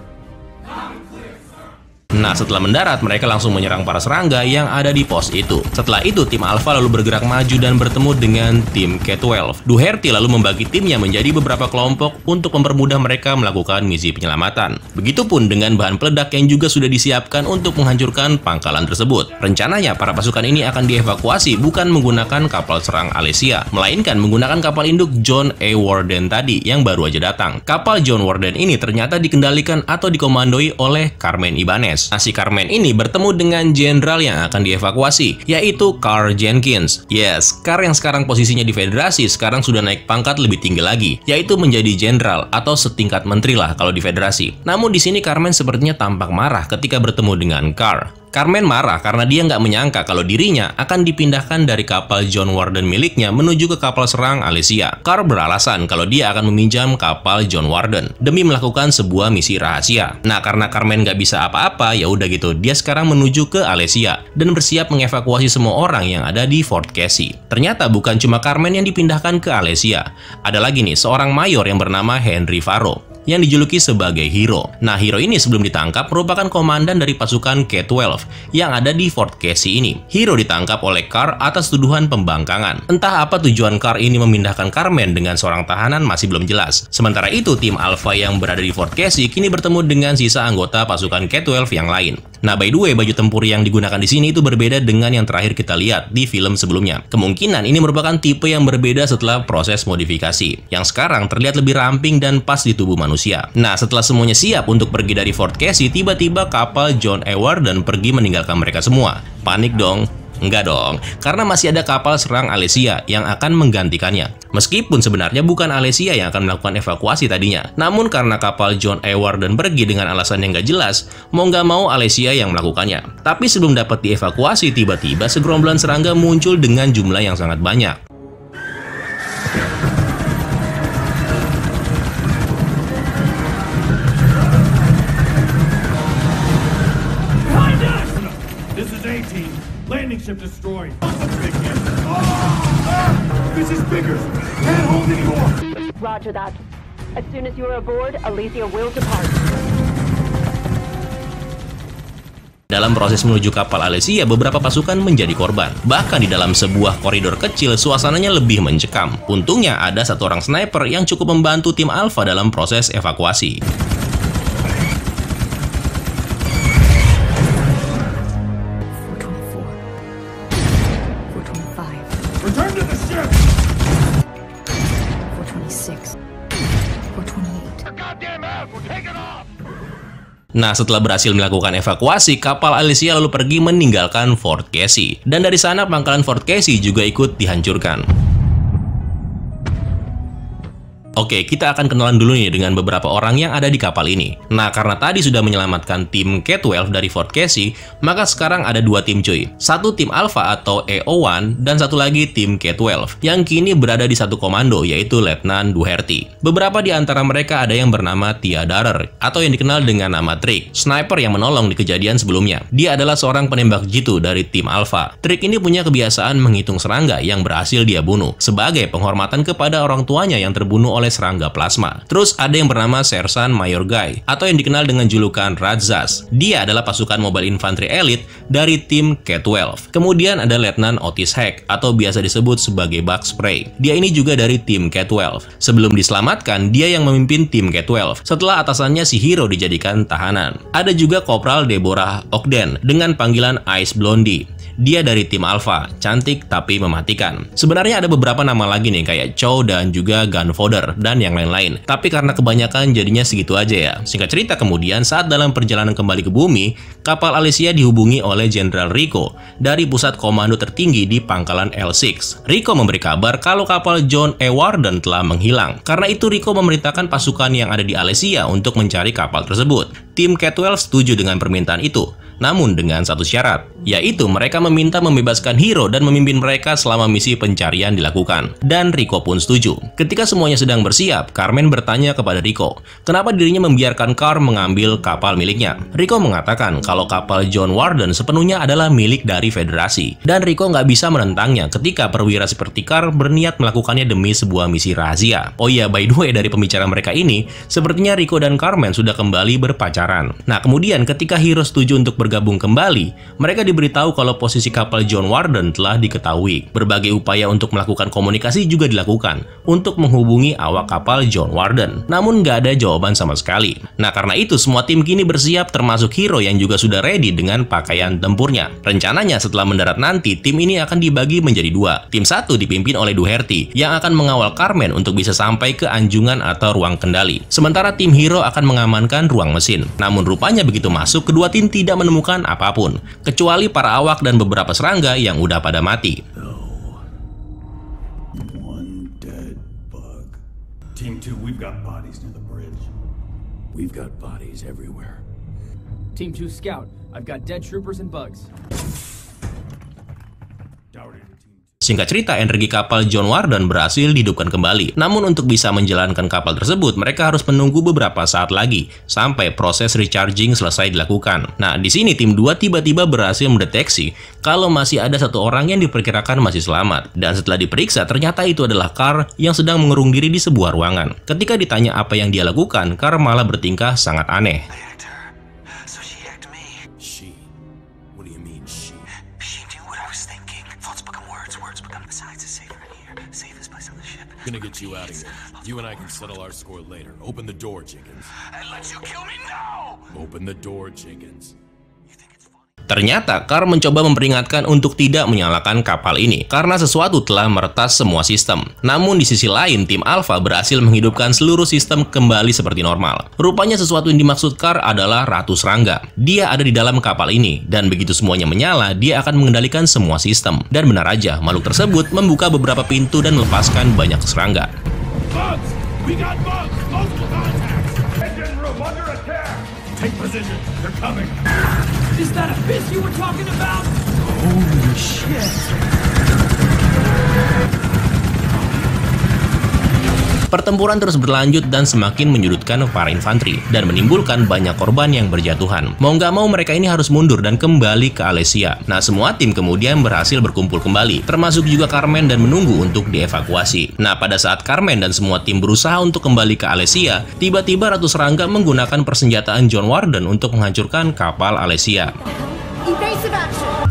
I'm clear, sir. Nah, setelah mendarat, mereka langsung menyerang para serangga yang ada di pos itu. Setelah itu, tim Alpha lalu bergerak maju dan bertemu dengan tim K-12. Doherty lalu membagi timnya menjadi beberapa kelompok untuk mempermudah mereka melakukan misi penyelamatan. Begitupun dengan bahan peledak yang juga sudah disiapkan untuk menghancurkan pangkalan tersebut. Rencananya, para pasukan ini akan dievakuasi bukan menggunakan kapal serang Alesia, melainkan menggunakan kapal induk John E. Warden tadi yang baru aja datang. Kapal John Warden ini ternyata dikendalikan atau dikomandoi oleh Carmen Ibanez. Nah, si Carmen ini bertemu dengan jenderal yang akan dievakuasi, yaitu Carl Jenkins. Yes, Carl yang sekarang posisinya di Federasi sekarang sudah naik pangkat lebih tinggi lagi, yaitu menjadi jenderal atau setingkat menteri lah kalau di Federasi. Namun di sini Carmen sepertinya tampak marah ketika bertemu dengan Carl. Carmen marah karena dia nggak menyangka kalau dirinya akan dipindahkan dari kapal John Warden miliknya menuju ke kapal serang Alesia. Carl beralasan kalau dia akan meminjam kapal John Warden demi melakukan sebuah misi rahasia. Nah, karena Carmen nggak bisa apa-apa, ya udah gitu, dia sekarang menuju ke Alesia dan bersiap mengevakuasi semua orang yang ada di Fort Casey. Ternyata bukan cuma Carmen yang dipindahkan ke Alesia. Ada lagi nih seorang mayor yang bernama Henry Farrow yang dijuluki sebagai Hero. Nah, Hero ini sebelum ditangkap merupakan komandan dari pasukan K-12 yang ada di Fort Casey ini. Hero ditangkap oleh Carl atas tuduhan pembangkangan. Entah apa tujuan Carl ini memindahkan Carmen dengan seorang tahanan masih belum jelas. Sementara itu, tim Alpha yang berada di Fort Casey kini bertemu dengan sisa anggota pasukan K-12 yang lain. Nah, by the way, baju tempur yang digunakan di sini itu berbeda dengan yang terakhir kita lihat di film sebelumnya. Kemungkinan ini merupakan tipe yang berbeda setelah proses modifikasi, yang sekarang terlihat lebih ramping dan pas di tubuh manusia. Nah, setelah semuanya siap untuk pergi dari Fort Casey, tiba-tiba kapal John E. Warden pergi meninggalkan mereka semua. Panik dong? Enggak dong, karena masih ada kapal serang Alesia yang akan menggantikannya. Meskipun sebenarnya bukan Alesia yang akan melakukan evakuasi tadinya, namun karena kapal John E. Warden pergi dengan alasan yang nggak jelas, mau nggak mau Alesia yang melakukannya. Tapi sebelum dapat dievakuasi, tiba-tiba segerombolan serangga muncul dengan jumlah yang sangat banyak. Landing ship destroyed. This is bigger. Can't hold anymore. Roger that. As soon as you're aboard, Alesia will depart. Dalam proses menuju kapal Alesia, beberapa pasukan menjadi korban. Bahkan di dalam sebuah koridor kecil, suasananya lebih mencekam. Untungnya ada satu orang sniper yang cukup membantu tim Alpha dalam proses evakuasi. Return to the ship! 426. 428. The goddamn ass! We're taking off! Nah, setelah berhasil melakukan evakuasi, kapal Alesia lalu pergi meninggalkan Fort Casey. Dan dari sana pangkalan Fort Casey juga ikut dihancurkan. Oke, kita akan kenalan dulu nih dengan beberapa orang yang ada di kapal ini. Nah, karena tadi sudah menyelamatkan tim K-12 dari Fort Casey, maka sekarang ada dua tim cuy. Satu tim Alpha atau EO1, dan satu lagi tim K-12, yang kini berada di satu komando, yaitu Letnan Doherty. Beberapa di antara mereka ada yang bernama Tia Darer, atau yang dikenal dengan nama Trick, sniper yang menolong di kejadian sebelumnya. Dia adalah seorang penembak jitu dari tim Alpha. Trick ini punya kebiasaan menghitung serangga yang berhasil dia bunuh, sebagai penghormatan kepada orang tuanya yang terbunuh oleh serangga plasma. Terus ada yang bernama Sersan Mayor Guy, atau yang dikenal dengan julukan Radzas. Dia adalah pasukan mobile infantry elite dari tim K-12. Kemudian ada Letnan Otis Heck, atau biasa disebut sebagai Bug Spray. Dia ini juga dari tim K-12. Sebelum diselamatkan, dia yang memimpin tim K-12, setelah atasannya si Hero dijadikan tahanan. Ada juga Kopral Deborah Ogden, dengan panggilan Ice Blondie. Dia dari tim Alpha, cantik tapi mematikan. Sebenarnya ada beberapa nama lagi nih, kayak Chow dan juga Gunfodder, dan yang lain-lain. Tapi karena kebanyakan jadinya segitu aja ya. Singkat cerita, kemudian saat dalam perjalanan kembali ke bumi, kapal Alesia dihubungi oleh Jenderal Rico dari pusat komando tertinggi di pangkalan L6. Rico memberi kabar kalau kapal John E. Warden telah menghilang. Karena itu Rico memerintahkan pasukan yang ada di Alesia untuk mencari kapal tersebut. Tim K-12 setuju dengan permintaan itu, namun dengan satu syarat, yaitu mereka meminta membebaskan Hero dan memimpin mereka selama misi pencarian dilakukan. Dan Rico pun setuju. Ketika semuanya sedang bersiap, Carmen bertanya kepada Rico, kenapa dirinya membiarkan Carl mengambil kapal miliknya. Rico mengatakan kalau kapal John Warden sepenuhnya adalah milik dari Federasi, dan Rico nggak bisa menentangnya ketika perwira seperti Carl berniat melakukannya demi sebuah misi rahasia. Oh iya, by the way, dari pembicara mereka ini, sepertinya Rico dan Carmen sudah kembali berpacaran. Nah, kemudian ketika Hero setuju untuk bergabung kembali, mereka diberitahu kalau posisi kapal John Warden telah diketahui. Berbagai upaya untuk melakukan komunikasi juga dilakukan untuk menghubungi awak kapal John Warden, namun nggak ada jawaban sama sekali. Nah, karena itu semua tim kini bersiap, termasuk Hero yang juga sudah ready dengan pakaian tempurnya. Rencananya setelah mendarat nanti, tim ini akan dibagi menjadi dua. Tim satu dipimpin oleh Doherty yang akan mengawal Carmen untuk bisa sampai ke anjungan atau ruang kendali. Sementara tim Hero akan mengamankan ruang mesin. Namun rupanya begitu masuk, kedua tim tidak menemukan apapun, kecuali para awak dan beberapa serangga yang udah pada mati. One dead bug. Team 2, we've got bodies near the bridge. We've got bodies everywhere. Team 2 Scout, I've got dead troopers and bugs. Singkat cerita, energi kapal John Warden berhasil dihidupkan kembali. Namun untuk bisa menjalankan kapal tersebut, mereka harus menunggu beberapa saat lagi sampai proses recharging selesai dilakukan. Nah, di sini tim 2 tiba-tiba berhasil mendeteksi kalau masih ada satu orang yang diperkirakan masih selamat. Dan setelah diperiksa, ternyata itu adalah Carl yang sedang mengurung diri di sebuah ruangan. Ketika ditanya apa yang dia lakukan, Carl malah bertingkah sangat aneh. Gonna get you out of here. You and I can settle our score later. Open the door, Jenkins. And let you kill me now! Open the door, Jenkins. Ternyata, Carl mencoba memperingatkan untuk tidak menyalakan kapal ini karena sesuatu telah meretas semua sistem. Namun di sisi lain, tim Alpha berhasil menghidupkan seluruh sistem kembali seperti normal. Rupanya sesuatu yang dimaksud Carl adalah Ratu Serangga. Dia ada di dalam kapal ini, dan begitu semuanya menyala, dia akan mengendalikan semua sistem. Dan benar aja, makhluk tersebut membuka beberapa pintu dan melepaskan banyak serangga. Bugs! We got bugs! Multiple contacts! Engine room under attack! Take position! They're coming! Is that a fish you were talking about? Holy shit! Pertempuran terus berlanjut dan semakin menyudutkan para infanteri dan menimbulkan banyak korban yang berjatuhan. Mau nggak mau mereka ini harus mundur dan kembali ke Alesia. Nah, semua tim kemudian berhasil berkumpul kembali, termasuk juga Carmen, dan menunggu untuk dievakuasi. Nah, pada saat Carmen dan semua tim berusaha untuk kembali ke Alesia, tiba-tiba Ratu Serangga menggunakan persenjataan John Warden untuk menghancurkan kapal Alesia. Evasive action!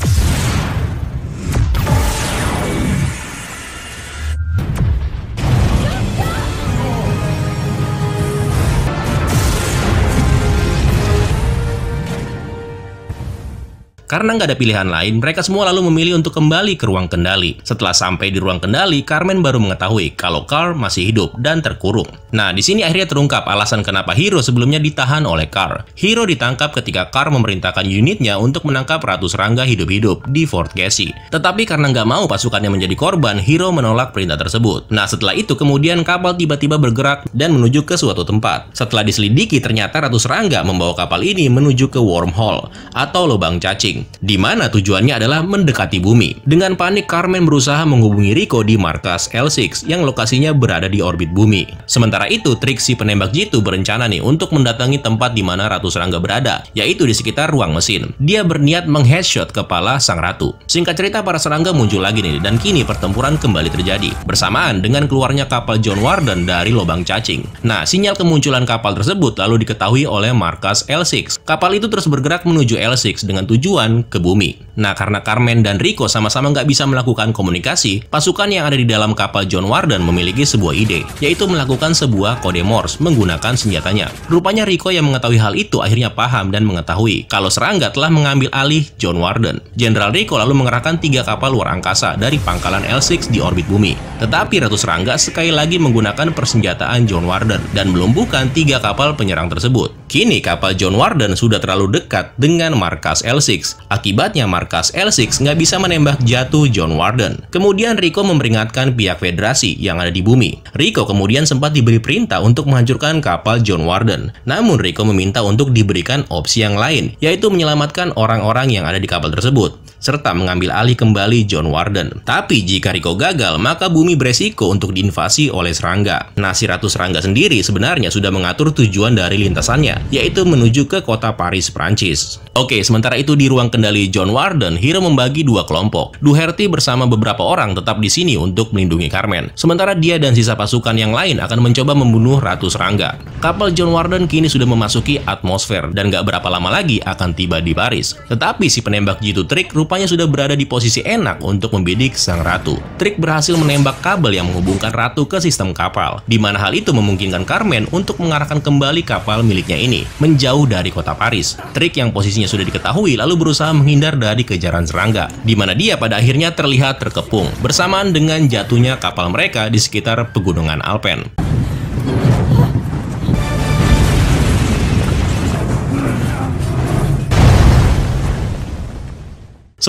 Karena nggak ada pilihan lain, mereka semua lalu memilih untuk kembali ke ruang kendali. Setelah sampai di ruang kendali, Carmen baru mengetahui kalau Carl masih hidup dan terkurung. Nah, di sini akhirnya terungkap alasan kenapa Hiro sebelumnya ditahan oleh Carl. Hiro ditangkap ketika Carl memerintahkan unitnya untuk menangkap Ratu Serangga hidup-hidup di Fort Casey. Tetapi karena nggak mau pasukannya menjadi korban, Hiro menolak perintah tersebut. Nah, setelah itu kemudian kapal tiba-tiba bergerak dan menuju ke suatu tempat. Setelah diselidiki, ternyata Ratu Serangga membawa kapal ini menuju ke wormhole atau lubang cacing, di mana tujuannya adalah mendekati bumi. Dengan panik, Carmen berusaha menghubungi Rico di markas L6 yang lokasinya berada di orbit bumi. Sementara itu, Trixie penembak jitu berencana nih untuk mendatangi tempat di mana Ratu Serangga berada, yaitu di sekitar ruang mesin. Dia berniat mengheadshot kepala sang ratu. Singkat cerita, para serangga muncul lagi nih, dan kini pertempuran kembali terjadi bersamaan dengan keluarnya kapal John Warden dari lubang cacing. Nah, sinyal kemunculan kapal tersebut lalu diketahui oleh markas L6. Kapal itu terus bergerak menuju L6 dengan tujuan ke bumi. Nah, karena Carmen dan Rico sama-sama nggak bisa melakukan komunikasi, pasukan yang ada di dalam kapal John Warden memiliki sebuah ide, yaitu melakukan sebuah kode Morse menggunakan senjatanya. Rupanya Rico yang mengetahui hal itu akhirnya paham dan mengetahui kalau serangga telah mengambil alih John Warden. Jenderal Rico lalu mengerahkan 3 kapal luar angkasa dari pangkalan L6 di orbit bumi. Tetapi Ratu Serangga sekali lagi menggunakan persenjataan John Warden dan melumpuhkan 3 kapal penyerang tersebut. Kini kapal John Warden sudah terlalu dekat dengan markas L6. Akibatnya markas L6 nggak bisa menembak jatuh John Warden. Kemudian Rico memperingatkan pihak Federasi yang ada di bumi. Rico kemudian sempat diberi perintah untuk menghancurkan kapal John Warden. Namun Rico meminta untuk diberikan opsi yang lain, yaitu menyelamatkan orang-orang yang ada di kapal tersebut, serta mengambil alih kembali John Warden. Tapi jika Rico gagal, maka bumi beresiko untuk diinvasi oleh serangga. Nah, si Ratu Serangga sendiri sebenarnya sudah mengatur tujuan dari lintasannya, yaitu menuju ke kota Paris, Prancis. Oke, sementara itu di ruang kendali John Warden, Hiro membagi 2 kelompok. Doherty bersama beberapa orang tetap di sini untuk melindungi Carmen. Sementara dia dan sisa pasukan yang lain akan mencoba membunuh Ratu Serangga. Kapal John Warden kini sudah memasuki atmosfer dan gak berapa lama lagi akan tiba di Paris. Tetapi si penembak jitu Trick rupanya sudah berada di posisi enak untuk membidik sang ratu. Trick berhasil menembak kabel yang menghubungkan ratu ke sistem kapal, di mana hal itu memungkinkan Carmen untuk mengarahkan kembali kapal miliknya ini menjauh dari kota Paris. Trick yang posisinya sudah diketahui lalu berusaha menghindar dari kejaran serangga, di mana dia pada akhirnya terlihat terkepung bersamaan dengan jatuhnya kapal mereka di sekitar pegunungan Alpen.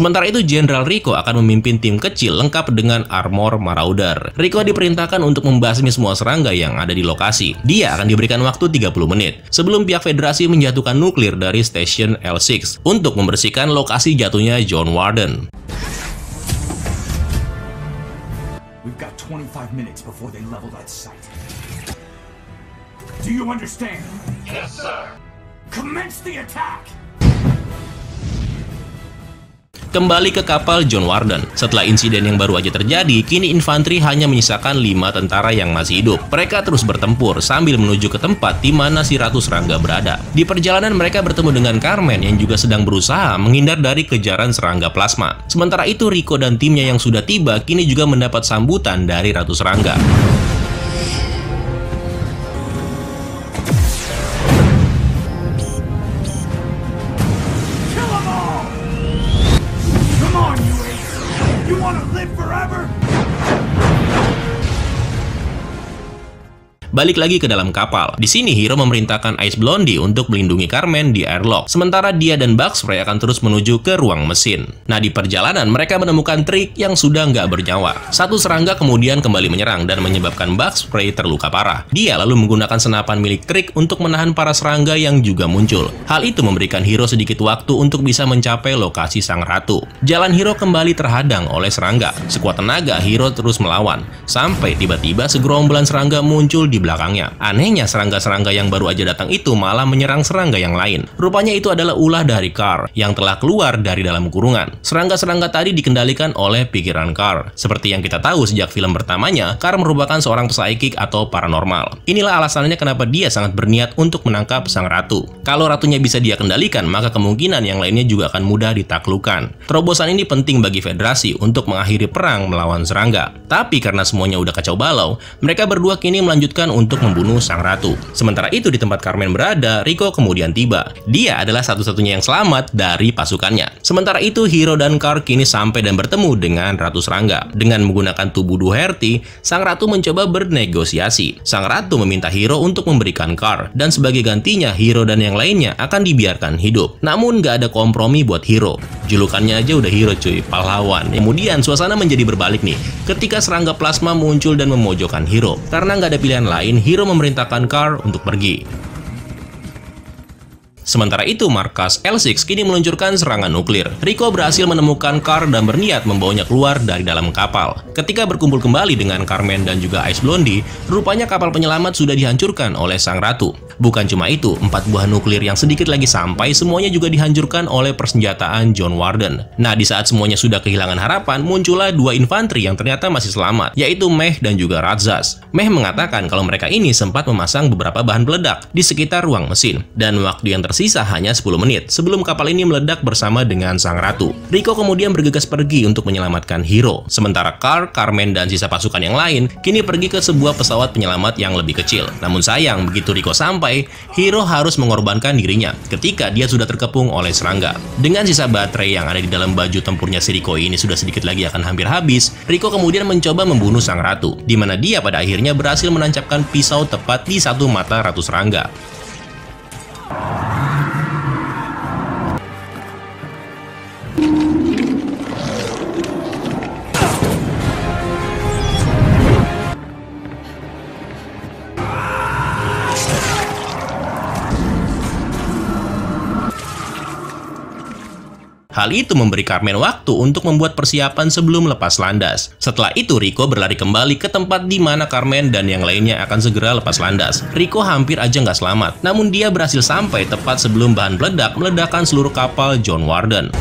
Sementara itu, Jenderal Rico akan memimpin tim kecil lengkap dengan armor Marauder. Rico diperintahkan untuk membasmi semua serangga yang ada di lokasi. Dia akan diberikan waktu 30 menit sebelum pihak Federasi menjatuhkan nuklir dari stasiun L6 untuk membersihkan lokasi jatuhnya John Warden. We've got 25 minutes before they level that site. Do you understand? Yes, sir. Commence the attack! Kembali ke kapal John Warden. Setelah insiden yang baru aja terjadi, kini infanteri hanya menyisakan 5 tentara yang masih hidup. Mereka terus bertempur sambil menuju ke tempat di mana si Ratu Serangga berada. Di perjalanan mereka bertemu dengan Carmen yang juga sedang berusaha menghindar dari kejaran serangga plasma. Sementara itu, Rico dan timnya yang sudah tiba kini juga mendapat sambutan dari Ratu Serangga. Balik lagi ke dalam kapal. Di sini Hiro memerintahkan Ice Blondie untuk melindungi Carmen di airlock. Sementara dia dan Bug Spray akan terus menuju ke ruang mesin. Nah, di perjalanan mereka menemukan Trick yang sudah nggak bernyawa. Satu serangga kemudian kembali menyerang dan menyebabkan Bug Spray terluka parah. Dia lalu menggunakan senapan milik Trick untuk menahan para serangga yang juga muncul. Hal itu memberikan Hiro sedikit waktu untuk bisa mencapai lokasi sang ratu. Jalan Hiro kembali terhadang oleh serangga. Sekuat tenaga Hiro terus melawan. Sampai tiba-tiba segerombolan serangga muncul di belakangnya. Anehnya, serangga-serangga yang baru aja datang itu malah menyerang serangga yang lain. Rupanya itu adalah ulah dari Carr yang telah keluar dari dalam kurungan. Serangga-serangga tadi dikendalikan oleh pikiran Carr. Seperti yang kita tahu sejak film pertamanya, Carr merupakan seorang psychic atau paranormal. Inilah alasannya kenapa dia sangat berniat untuk menangkap sang ratu. Kalau ratunya bisa dia kendalikan, maka kemungkinan yang lainnya juga akan mudah ditaklukkan. Terobosan ini penting bagi Federasi untuk mengakhiri perang melawan serangga. Tapi karena semuanya udah kacau balau, mereka berdua kini melanjutkan untuk membunuh sang ratu. Sementara itu, di tempat Carmen berada, Rico kemudian tiba. Dia adalah satu-satunya yang selamat dari pasukannya. Sementara itu, Hiro dan Carr kini sampai dan bertemu dengan Ratu Serangga. Dengan menggunakan tubuh Doherty, sang ratu mencoba bernegosiasi. Sang ratu meminta Hiro untuk memberikan Carr, dan sebagai gantinya, Hiro dan yang lainnya akan dibiarkan hidup. Namun gak ada kompromi buat Hiro. Julukannya aja udah Hiro cuy, pahlawan. Kemudian suasana menjadi berbalik nih, ketika serangga plasma muncul dan memojokkan Hiro. Karena nggak ada pilihan lain, Hiro memerintahkan Carr untuk pergi. Sementara itu, markas L6 kini meluncurkan serangan nuklir. Rico berhasil menemukan Carr dan berniat membawanya keluar dari dalam kapal. Ketika berkumpul kembali dengan Carmen dan juga Ice Blondie, rupanya kapal penyelamat sudah dihancurkan oleh sang ratu. Bukan cuma itu, 4 buah nuklir yang sedikit lagi sampai semuanya juga dihancurkan oleh persenjataan John Warden. Nah, di saat semuanya sudah kehilangan harapan, muncullah 2 infanteri yang ternyata masih selamat, yaitu Meh dan juga Radzas. Meh mengatakan kalau mereka ini sempat memasang beberapa bahan peledak di sekitar ruang mesin, dan waktu yang tersisa hanya 10 menit sebelum kapal ini meledak bersama dengan sang ratu. Rico kemudian bergegas pergi untuk menyelamatkan Hiro. Sementara Carr, Carmen, dan sisa pasukan yang lain kini pergi ke sebuah pesawat penyelamat yang lebih kecil. Namun sayang, begitu Rico sampai, Hiro harus mengorbankan dirinya ketika dia sudah terkepung oleh serangga. Dengan sisa baterai yang ada di dalam baju tempurnya si Rico ini sudah sedikit lagi akan hampir habis, Rico kemudian mencoba membunuh sang ratu, di mana dia pada akhirnya berhasil menancapkan pisau tepat di satu mata Ratu Serangga. Hal itu memberi Carmen waktu untuk membuat persiapan sebelum lepas landas. Setelah itu, Rico berlari kembali ke tempat di mana Carmen dan yang lainnya akan segera lepas landas. Rico hampir aja nggak selamat, namun dia berhasil sampai tepat sebelum bahan peledak meledakkan seluruh kapal John Warden.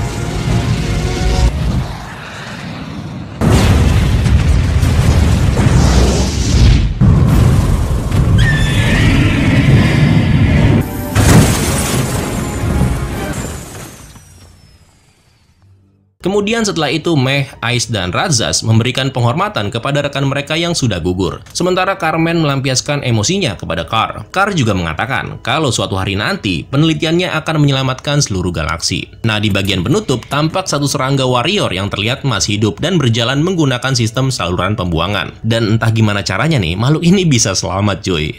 Kemudian setelah itu, Meh, Ice, dan Radzas memberikan penghormatan kepada rekan mereka yang sudah gugur. Sementara Carmen melampiaskan emosinya kepada Carr. Carr juga mengatakan kalau suatu hari nanti penelitiannya akan menyelamatkan seluruh galaksi. Nah, di bagian penutup tampak satu serangga warrior yang terlihat masih hidup dan berjalan menggunakan sistem saluran pembuangan. Dan entah gimana caranya nih, makhluk ini bisa selamat cuy.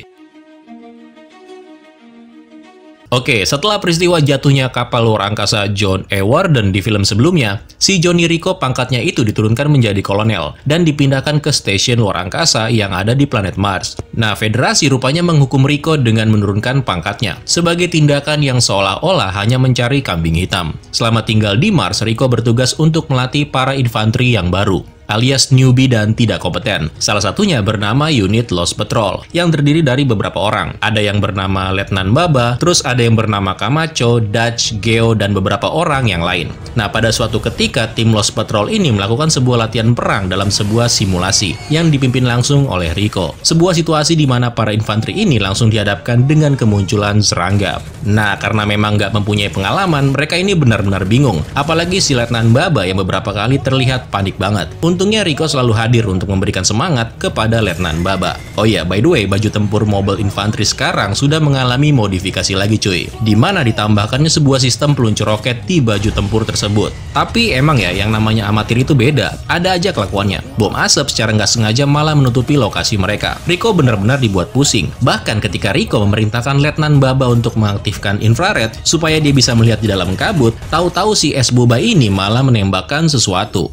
Oke, setelah peristiwa jatuhnya kapal luar angkasa John E. Warden di film sebelumnya, si Johnny Rico pangkatnya itu diturunkan menjadi kolonel dan dipindahkan ke stasiun luar angkasa yang ada di planet Mars. Nah, Federasi rupanya menghukum Rico dengan menurunkan pangkatnya sebagai tindakan yang seolah-olah hanya mencari kambing hitam. Selama tinggal di Mars, Rico bertugas untuk melatih para infanteri yang baru, alias newbie dan tidak kompeten. Salah satunya bernama Unit Lost Patrol, yang terdiri dari beberapa orang. Ada yang bernama Letnan Baba, terus ada yang bernama Camacho, Dutch, Geo, dan beberapa orang yang lain. Nah, pada suatu ketika, tim Lost Patrol ini melakukan sebuah latihan perang dalam sebuah simulasi, yang dipimpin langsung oleh Rico. Sebuah situasi di mana para infanteri ini langsung dihadapkan dengan kemunculan serangga. Nah, karena memang nggak mempunyai pengalaman, mereka ini benar-benar bingung. Apalagi si Letnan Baba yang beberapa kali terlihat panik banget. Untungnya Rico selalu hadir untuk memberikan semangat kepada Letnan Baba. Oh ya, by the way, baju tempur Mobile Infantry sekarang sudah mengalami modifikasi lagi cuy, di mana ditambahkannya sebuah sistem peluncur roket di baju tempur tersebut. Tapi emang ya, yang namanya amatir itu beda, ada aja kelakuannya. Bom asap secara nggak sengaja malah menutupi lokasi mereka. Rico benar-benar dibuat pusing. Bahkan ketika Rico memerintahkan Letnan Baba untuk mengaktifkan infrared supaya dia bisa melihat di dalam kabut, tahu-tahu si es boba ini malah menembakkan sesuatu.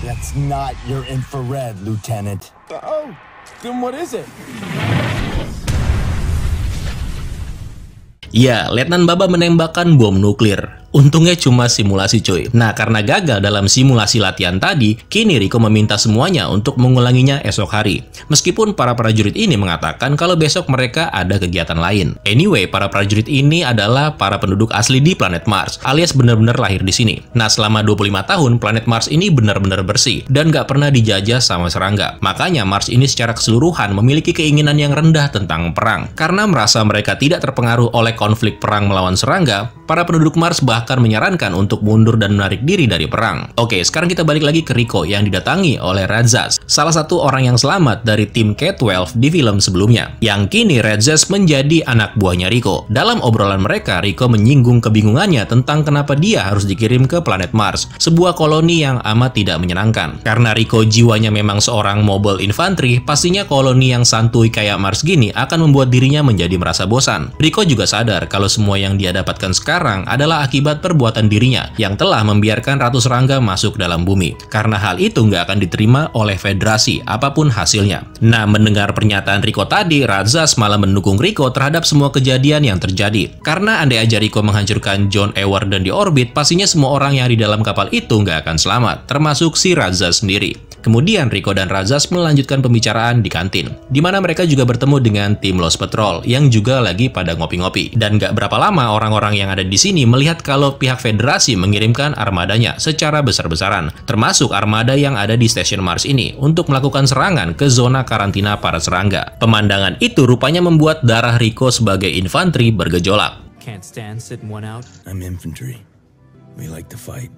That's not your infrared, Lieutenant. Oh, then what is it? Ya, Letnan Baba menembakkan bom nuklir. Untungnya cuma simulasi cuy. Nah, karena gagal dalam simulasi latihan tadi, kini Rico meminta semuanya untuk mengulanginya esok hari. Meskipun para prajurit ini mengatakan kalau besok mereka ada kegiatan lain. Anyway, para prajurit ini adalah para penduduk asli di planet Mars, alias benar-benar lahir di sini. Nah, selama 25 tahun, planet Mars ini benar-benar bersih dan nggak pernah dijajah sama serangga. Makanya Mars ini secara keseluruhan memiliki keinginan yang rendah tentang perang. Karena merasa mereka tidak terpengaruh oleh konflik perang melawan serangga, para penduduk Mars bahkan menyarankan untuk mundur dan menarik diri dari perang. Oke, sekarang kita balik lagi ke Rico yang didatangi oleh Radzas, salah satu orang yang selamat dari tim K-12 di film sebelumnya. Yang kini Radzas menjadi anak buahnya Rico. Dalam obrolan mereka, Rico menyinggung kebingungannya tentang kenapa dia harus dikirim ke planet Mars, sebuah koloni yang amat tidak menyenangkan. Karena Rico jiwanya memang seorang mobile infantry, pastinya koloni yang santuy kayak Mars gini akan membuat dirinya menjadi merasa bosan. Rico juga sadar kalau semua yang dia dapatkan sekarang adalah akibat perbuatan dirinya yang telah membiarkan ratu serangga masuk dalam bumi. Karena hal itu nggak akan diterima oleh Federasi apapun hasilnya. Nah, mendengar pernyataan Rico tadi, Radzas malah mendukung Rico terhadap semua kejadian yang terjadi. Karena andai aja Rico menghancurkan John E. Warden di orbit, pastinya semua orang yang di dalam kapal itu nggak akan selamat, termasuk si Radzas sendiri. Kemudian Rico dan Radzas melanjutkan pembicaraan di kantin, di mana mereka juga bertemu dengan tim Lost Patrol yang juga lagi pada ngopi-ngopi. Dan gak berapa lama orang-orang yang ada di sini melihat kalau pihak Federasi mengirimkan armadanya secara besar-besaran, termasuk armada yang ada di stasiun Mars ini untuk melakukan serangan ke zona karantina para serangga. Pemandangan itu rupanya membuat darah Rico sebagai infanteri bergejolak. Can't stand sitting one out. I'm infantry. We like to fight.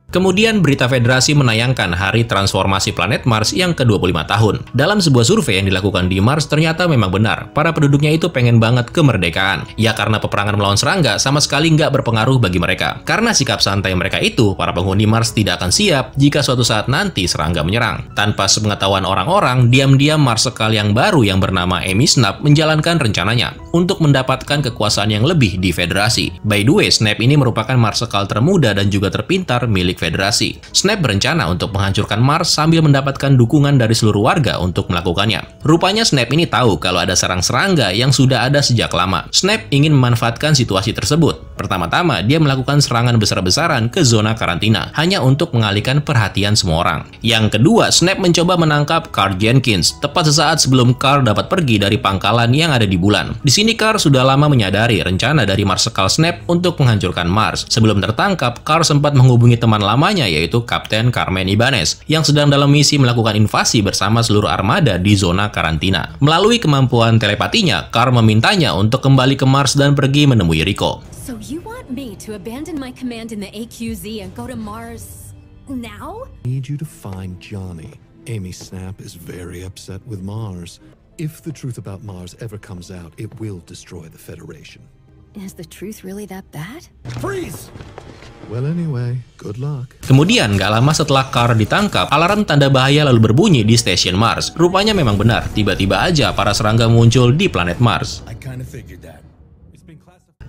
Kemudian berita Federasi menayangkan hari transformasi planet Mars yang ke-25 tahun. Dalam sebuah survei yang dilakukan di Mars, ternyata memang benar, para penduduknya itu pengen banget kemerdekaan. Ya karena peperangan melawan serangga sama sekali nggak berpengaruh bagi mereka. Karena sikap santai mereka itu, para penghuni Mars tidak akan siap jika suatu saat nanti serangga menyerang. Tanpa sepengetahuan orang-orang, diam-diam Marsekal yang baru yang bernama Amy Snap menjalankan rencananya untuk mendapatkan kekuasaan yang lebih di Federasi. By the way, Snap ini merupakan Marsekal termuda dan juga terpintar milik Federasi. Snap berencana untuk menghancurkan Mars sambil mendapatkan dukungan dari seluruh warga untuk melakukannya. Rupanya Snap ini tahu kalau ada sarang serangga yang sudah ada sejak lama. Snap ingin memanfaatkan situasi tersebut. Pertama-tama, dia melakukan serangan besar-besaran ke zona karantina, hanya untuk mengalihkan perhatian semua orang. Yang kedua, Snap mencoba menangkap Carl Jenkins, tepat sesaat sebelum Carl dapat pergi dari pangkalan yang ada di bulan. Di sini Carl sudah lama menyadari rencana dari Marsekal Snap untuk menghancurkan Mars. Sebelum tertangkap, Carl sempat menghubungi teman lamanya yaitu Kapten Carmen Ibanez yang sedang dalam misi melakukan invasi bersama seluruh armada di zona karantina. Melalui kemampuan telepatinya, Carl memintanya untuk kembali ke Mars dan pergi menemui Rico. So you want me to abandon my command in the AQZ and go to Mars now? I need you to find Johnny. Amy Snap is very upset with Mars. If the truth about Mars ever comes out, it will destroy the Federation. Is the truth really that bad? Freeze! Well anyway, good luck. Kemudian, gak lama setelah Carr ditangkap, alarm tanda bahaya lalu berbunyi di stasiun Mars. Rupanya memang benar, tiba-tiba aja para serangga muncul di planet Mars.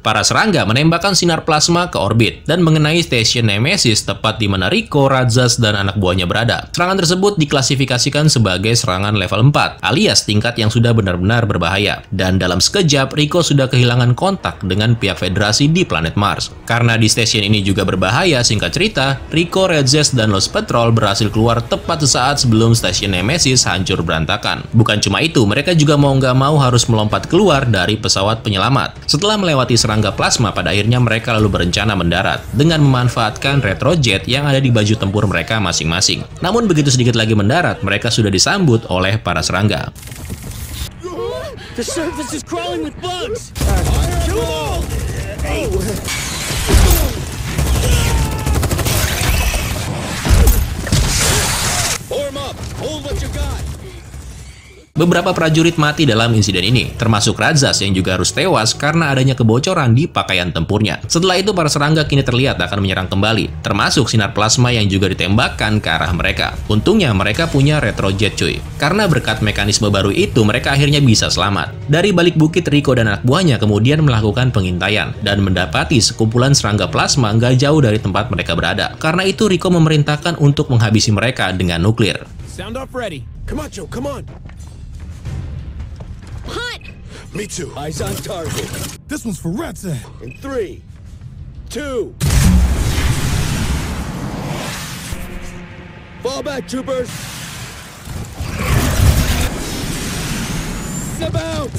Para serangga menembakkan sinar plasma ke orbit dan mengenai stasiun Nemesis tepat di mana Rico, Radzas, dan anak buahnya berada. Serangan tersebut diklasifikasikan sebagai serangan level 4, alias tingkat yang sudah benar-benar berbahaya. Dan dalam sekejap, Rico sudah kehilangan kontak dengan pihak Federasi di planet Mars. Karena di stasiun ini juga berbahaya, singkat cerita, Rico, Radzas, dan Los Patrol berhasil keluar tepat sesaat sebelum stasiun Nemesis hancur berantakan. Bukan cuma itu, mereka juga mau nggak mau harus melompat keluar dari pesawat penyelamat. Setelah melewati serangga plasma, pada akhirnya mereka lalu berencana mendarat dengan memanfaatkan retrojet yang ada di baju tempur mereka masing-masing. Namun begitu sedikit lagi mendarat, mereka sudah disambut oleh para serangga. The surface is crawling with bugs. Kill them all. Form up. Hold what you got. Beberapa prajurit mati dalam insiden ini, termasuk Radzas yang juga harus tewas karena adanya kebocoran di pakaian tempurnya. Setelah itu, para serangga kini terlihat akan menyerang kembali, termasuk sinar plasma yang juga ditembakkan ke arah mereka. Untungnya mereka punya retrojet cuy. Karena berkat mekanisme baru itu, mereka akhirnya bisa selamat. Dari balik bukit, Rico dan anak buahnya kemudian melakukan pengintaian dan mendapati sekumpulan serangga plasma nggak jauh dari tempat mereka berada. Karena itu, Rico memerintahkan untuk menghabisi mereka dengan nuklir. Sound off ready. Come on, Joe, come on. Hot! Me too. Eyes on target. This one's for Radzas. In 3, 2. Fall back, troopers. Step out.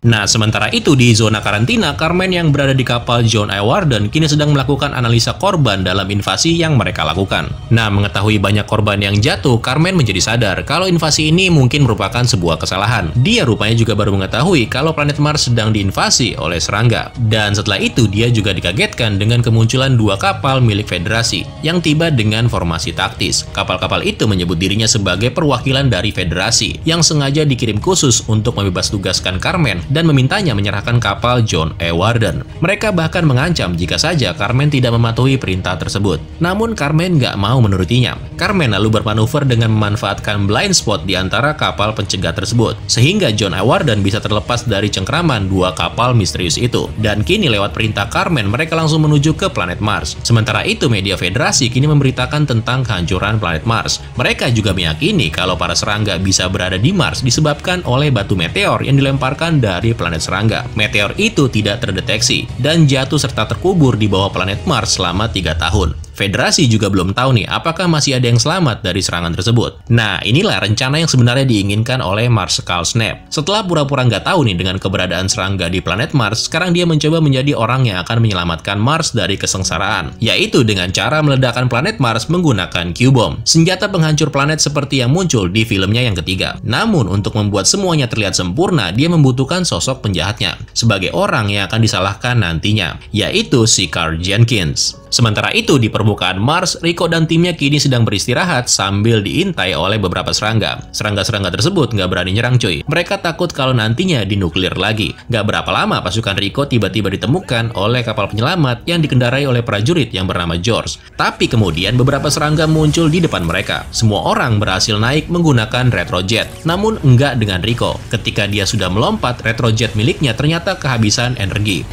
Nah, sementara itu di zona karantina, Carmen yang berada di kapal John A. Warden kini sedang melakukan analisa korban dalam invasi yang mereka lakukan. Nah, mengetahui banyak korban yang jatuh, Carmen menjadi sadar kalau invasi ini mungkin merupakan sebuah kesalahan. Dia rupanya juga baru mengetahui kalau planet Mars sedang diinvasi oleh serangga. Dan setelah itu, dia juga dikagetkan dengan kemunculan 2 kapal milik Federasi yang tiba dengan formasi taktis. Kapal-kapal itu menyebut dirinya sebagai perwakilan dari Federasi yang sengaja dikirim khusus untuk membebas tugaskan Carmen dan memintanya menyerahkan kapal John A. Warden. Mereka bahkan mengancam jika saja Carmen tidak mematuhi perintah tersebut. Namun Carmen nggak mau menurutinya. Carmen lalu bermanuver dengan memanfaatkan blind spot di antara kapal pencegat tersebut, sehingga John A. Warden bisa terlepas dari cengkraman 2 kapal misterius itu. Dan kini lewat perintah Carmen, mereka langsung menuju ke planet Mars. Sementara itu, media Federasi kini memberitakan tentang kehancuran planet Mars. Mereka juga meyakini kalau para serangga bisa berada di Mars disebabkan oleh batu meteor yang dilemparkan dari planet serangga. Meteor itu tidak terdeteksi dan jatuh serta terkubur di bawah planet Mars selama 3 tahun. Federasi juga belum tahu nih apakah masih ada yang selamat dari serangan tersebut. Nah, inilah rencana yang sebenarnya diinginkan oleh Marshal Snap. Setelah pura-pura nggak tahu nih dengan keberadaan serangga di planet Mars, sekarang dia mencoba menjadi orang yang akan menyelamatkan Mars dari kesengsaraan, yaitu dengan cara meledakkan planet Mars menggunakan Q-Bomb, senjata penghancur planet seperti yang muncul di filmnya yang ketiga. Namun, untuk membuat semuanya terlihat sempurna, dia membutuhkan sosok penjahatnya sebagai orang yang akan disalahkan nantinya, yaitu si Carl Jenkins. Sementara itu, di permukaan Mars, Rico dan timnya kini sedang beristirahat sambil diintai oleh beberapa serangga. Serangga-serangga tersebut nggak berani nyerang cuy. Mereka takut kalau nantinya dinuklir lagi. Nggak berapa lama pasukan Rico tiba-tiba ditemukan oleh kapal penyelamat yang dikendarai oleh prajurit yang bernama George. Tapi kemudian beberapa serangga muncul di depan mereka. Semua orang berhasil naik menggunakan retrojet. Namun enggak dengan Rico. Ketika dia sudah melompat, retrojet miliknya ternyata kehabisan energi.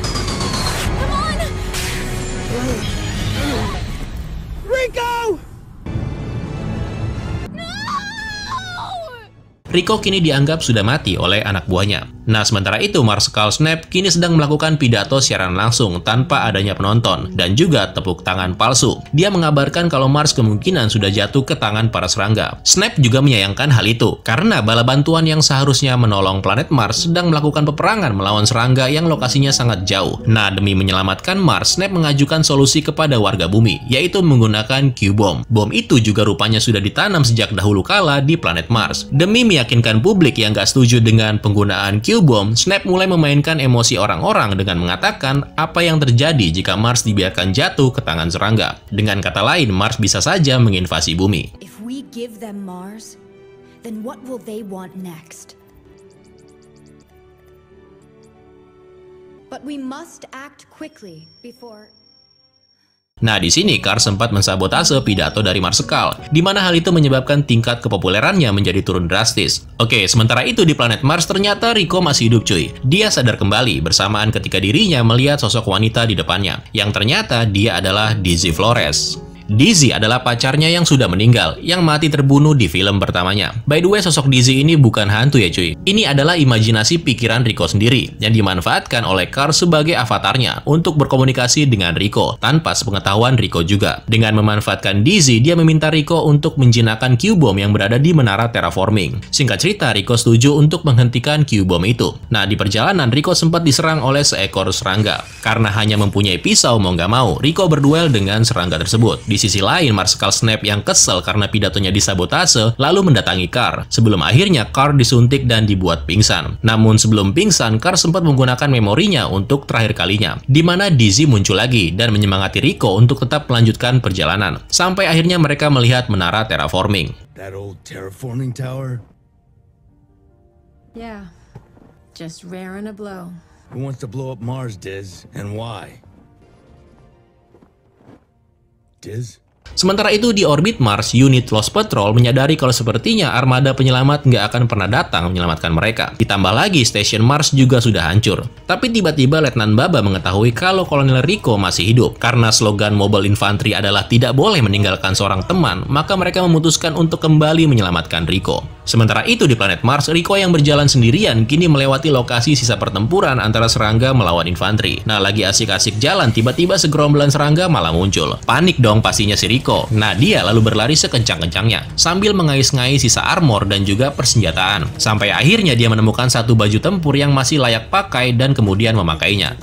Rico kini dianggap sudah mati oleh anak buahnya. Nah, sementara itu Marshal Snap kini sedang melakukan pidato siaran langsung tanpa adanya penonton dan juga tepuk tangan palsu. Dia mengabarkan kalau Mars kemungkinan sudah jatuh ke tangan para serangga. Snap juga menyayangkan hal itu karena bala bantuan yang seharusnya menolong planet Mars sedang melakukan peperangan melawan serangga yang lokasinya sangat jauh. Nah, demi menyelamatkan Mars, Snap mengajukan solusi kepada warga bumi, yaitu menggunakan Q-Bomb. Bom itu juga rupanya sudah ditanam sejak dahulu kala di planet Mars. Demi meyakinkan publik yang gak setuju dengan penggunaan Q-Bomb, Snap mulai memainkan emosi orang-orang dengan mengatakan apa yang terjadi jika Mars dibiarkan jatuh ke tangan serangga. Dengan kata lain, Mars bisa saja menginvasi bumi. If we give them Mars, then what will they want next? But we must act quickly before... Nah, di sini Carr sempat mensabotase pidato dari Marsekal, di mana hal itu menyebabkan tingkat kepopulerannya menjadi turun drastis. Oke, sementara itu di planet Mars ternyata Rico masih hidup cuy. Dia sadar kembali bersamaan ketika dirinya melihat sosok wanita di depannya, yang ternyata dia adalah Dizzy Flores. Dizzy adalah pacarnya yang sudah meninggal, yang mati terbunuh di film pertamanya. By the way, sosok Dizzy ini bukan hantu ya cuy. Ini adalah imajinasi pikiran Rico sendiri, yang dimanfaatkan oleh Carr sebagai avatarnya untuk berkomunikasi dengan Rico, tanpa sepengetahuan Rico juga. Dengan memanfaatkan Dizzy, dia meminta Rico untuk menjinakkan Q-Bomb yang berada di menara terraforming. Singkat cerita, Rico setuju untuk menghentikan Q-Bomb itu. Nah, di perjalanan, Rico sempat diserang oleh seekor serangga. Karena hanya mempunyai pisau mau nggak mau, Rico berduel dengan serangga tersebut. Di sisi lain, Marsekal Snap yang kesel karena pidatonya disabotase, lalu mendatangi Carr. Sebelum akhirnya Carr disuntik dan dibuat pingsan. Namun sebelum pingsan, Carr sempat menggunakan memorinya untuk terakhir kalinya, di mana Dizzy muncul lagi dan menyemangati Rico untuk tetap melanjutkan perjalanan. Sampai akhirnya mereka melihat menara terraforming. That old terraforming tower? Yeah, just raring to blow. Who wants to blow up Mars, Diz, and why? Diz? Sementara itu di orbit Mars, unit Lost Patrol menyadari kalau sepertinya armada penyelamat nggak akan pernah datang menyelamatkan mereka. Ditambah lagi, stasiun Mars juga sudah hancur. Tapi tiba-tiba Letnan Baba mengetahui kalau Kolonel Rico masih hidup. Karena slogan Mobile Infantry adalah tidak boleh meninggalkan seorang teman, maka mereka memutuskan untuk kembali menyelamatkan Rico. Sementara itu di planet Mars, Rico yang berjalan sendirian kini melewati lokasi sisa pertempuran antara serangga melawan infanteri. Nah, lagi asik-asik jalan, tiba-tiba segerombolan serangga malah muncul. Panik dong pastinya si Rico. Nah, dia lalu berlari sekencang-kencangnya sambil mengais-ngais sisa armor dan juga persenjataan. Sampai akhirnya dia menemukan satu baju tempur yang masih layak pakai dan kemudian memakainya.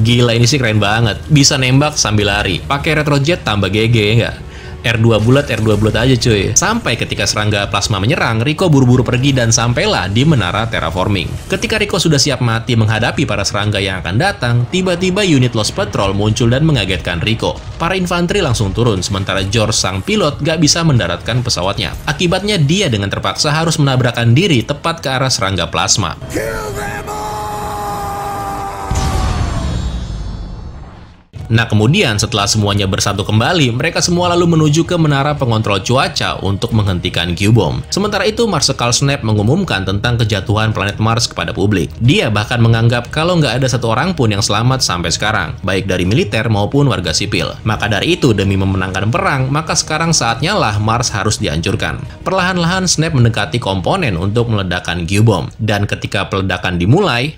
Gila, ini sih keren banget. Bisa nembak sambil lari. Pakai retrojet tambah GG ya nggak? R2 bulat aja cuy. Sampai ketika serangga plasma menyerang, Rico buru-buru pergi dan sampailah di menara terraforming. Ketika Rico sudah siap mati menghadapi para serangga yang akan datang, tiba-tiba unit Lost Patrol muncul dan mengagetkan Rico. Para infanteri langsung turun, sementara George sang pilot gak bisa mendaratkan pesawatnya. Akibatnya dia dengan terpaksa harus menabrakkan diri tepat ke arah serangga plasma. Nah, kemudian setelah semuanya bersatu kembali, mereka semua lalu menuju ke menara pengontrol cuaca untuk menghentikan Q-Bomb. Sementara itu, Marsekal Snap mengumumkan tentang kejatuhan planet Mars kepada publik. Dia bahkan menganggap kalau nggak ada satu orang pun yang selamat sampai sekarang, baik dari militer maupun warga sipil. Maka dari itu, demi memenangkan perang, maka sekarang saatnya lah Mars harus dihancurkan. Perlahan-lahan Snap mendekati komponen untuk meledakkan Q-Bomb. Dan ketika peledakan dimulai,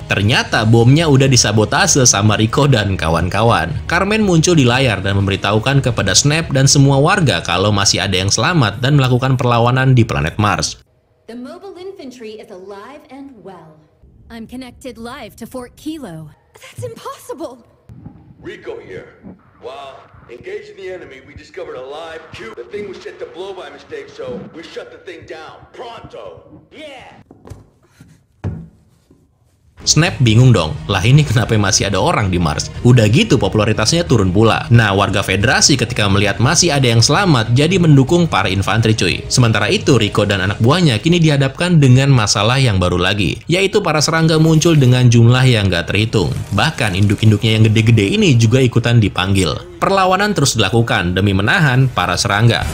ternyata bomnya udah disabotase sama Rico dan kawan-kawan. Carmen muncul di layar dan memberitahukan kepada Snap dan semua warga kalau masih ada yang selamat dan melakukan perlawanan di planet Mars. The mobile infantry is alive and well. I'm connected live to Fort Kilo. That's impossible. Rico here. While engaging the enemy, we discovered a live Q. The thing was set to blow by mistake, so we shut the thing down. Pronto. Yeah. Snap bingung dong, lah ini kenapa masih ada orang di Mars? Udah gitu popularitasnya turun pula. Nah, warga Federasi ketika melihat masih ada yang selamat, jadi mendukung para infanteri cuy. Sementara itu, Rico dan anak buahnya kini dihadapkan dengan masalah yang baru lagi, yaitu para serangga muncul dengan jumlah yang gak terhitung. Bahkan induk-induknya yang gede-gede ini juga ikutan dipanggil. Perlawanan terus dilakukan demi menahan para serangga.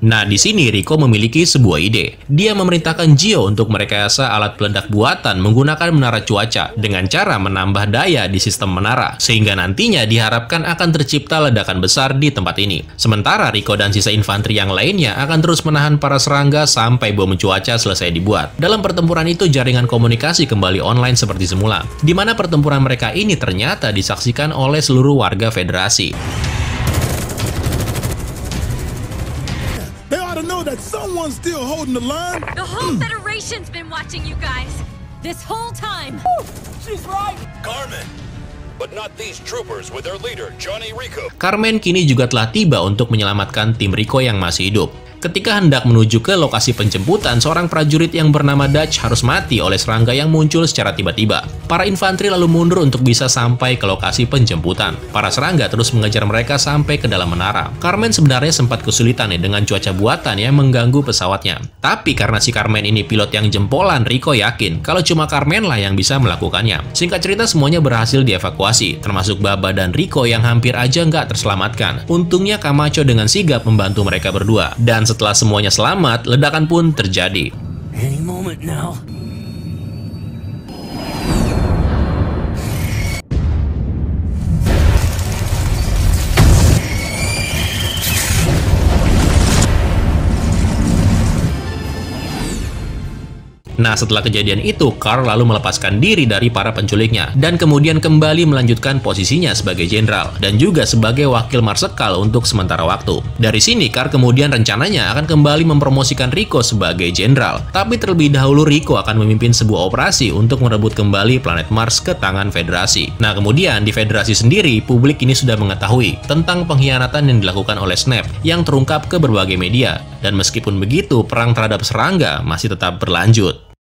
Nah, di sini Rico memiliki sebuah ide. Dia memerintahkan Gio untuk merekayasa alat peledak buatan menggunakan menara cuaca dengan cara menambah daya di sistem menara, sehingga nantinya diharapkan akan tercipta ledakan besar di tempat ini. Sementara Rico dan sisa infanteri yang lainnya akan terus menahan para serangga sampai bom cuaca selesai dibuat. Dalam pertempuran itu, jaringan komunikasi kembali online seperti semula, di mana pertempuran mereka ini ternyata disaksikan oleh seluruh warga Federasi. That someone's still holding the line. The whole Federation's been watching you guys this whole time. She's right. Carmen, but not these troopers with their leader, Johnny Rico. Carmen kini juga telah tiba untuk menyelamatkan tim Rico yang masih hidup. Ketika hendak menuju ke lokasi penjemputan, seorang prajurit yang bernama Dutch harus mati oleh serangga yang muncul secara tiba-tiba. Para infanteri lalu mundur untuk bisa sampai ke lokasi penjemputan. Para serangga terus mengejar mereka sampai ke dalam menara. Carmen sebenarnya sempat kesulitan dengan cuaca buatan yang mengganggu pesawatnya. Tapi karena si Carmen ini pilot yang jempolan, Rico yakin kalau cuma Carmen lah yang bisa melakukannya. Singkat cerita, semuanya berhasil dievakuasi, termasuk Baba dan Rico yang hampir aja nggak terselamatkan. Untungnya Camacho dengan sigap membantu mereka berdua. Dan setelah semuanya selamat, ledakan pun terjadi. Any moment now. Nah, setelah kejadian itu, Carl lalu melepaskan diri dari para penculiknya dan kemudian kembali melanjutkan posisinya sebagai jenderal dan juga sebagai wakil marsekal untuk sementara waktu. Dari sini, Carl kemudian rencananya akan kembali mempromosikan Rico sebagai jenderal. Tapi terlebih dahulu Rico akan memimpin sebuah operasi untuk merebut kembali planet Mars ke tangan Federasi. Nah, kemudian di Federasi sendiri, publik ini sudah mengetahui tentang pengkhianatan yang dilakukan oleh Snap yang terungkap ke berbagai media. Dan meskipun begitu, perang terhadap serangga masih tetap berlanjut.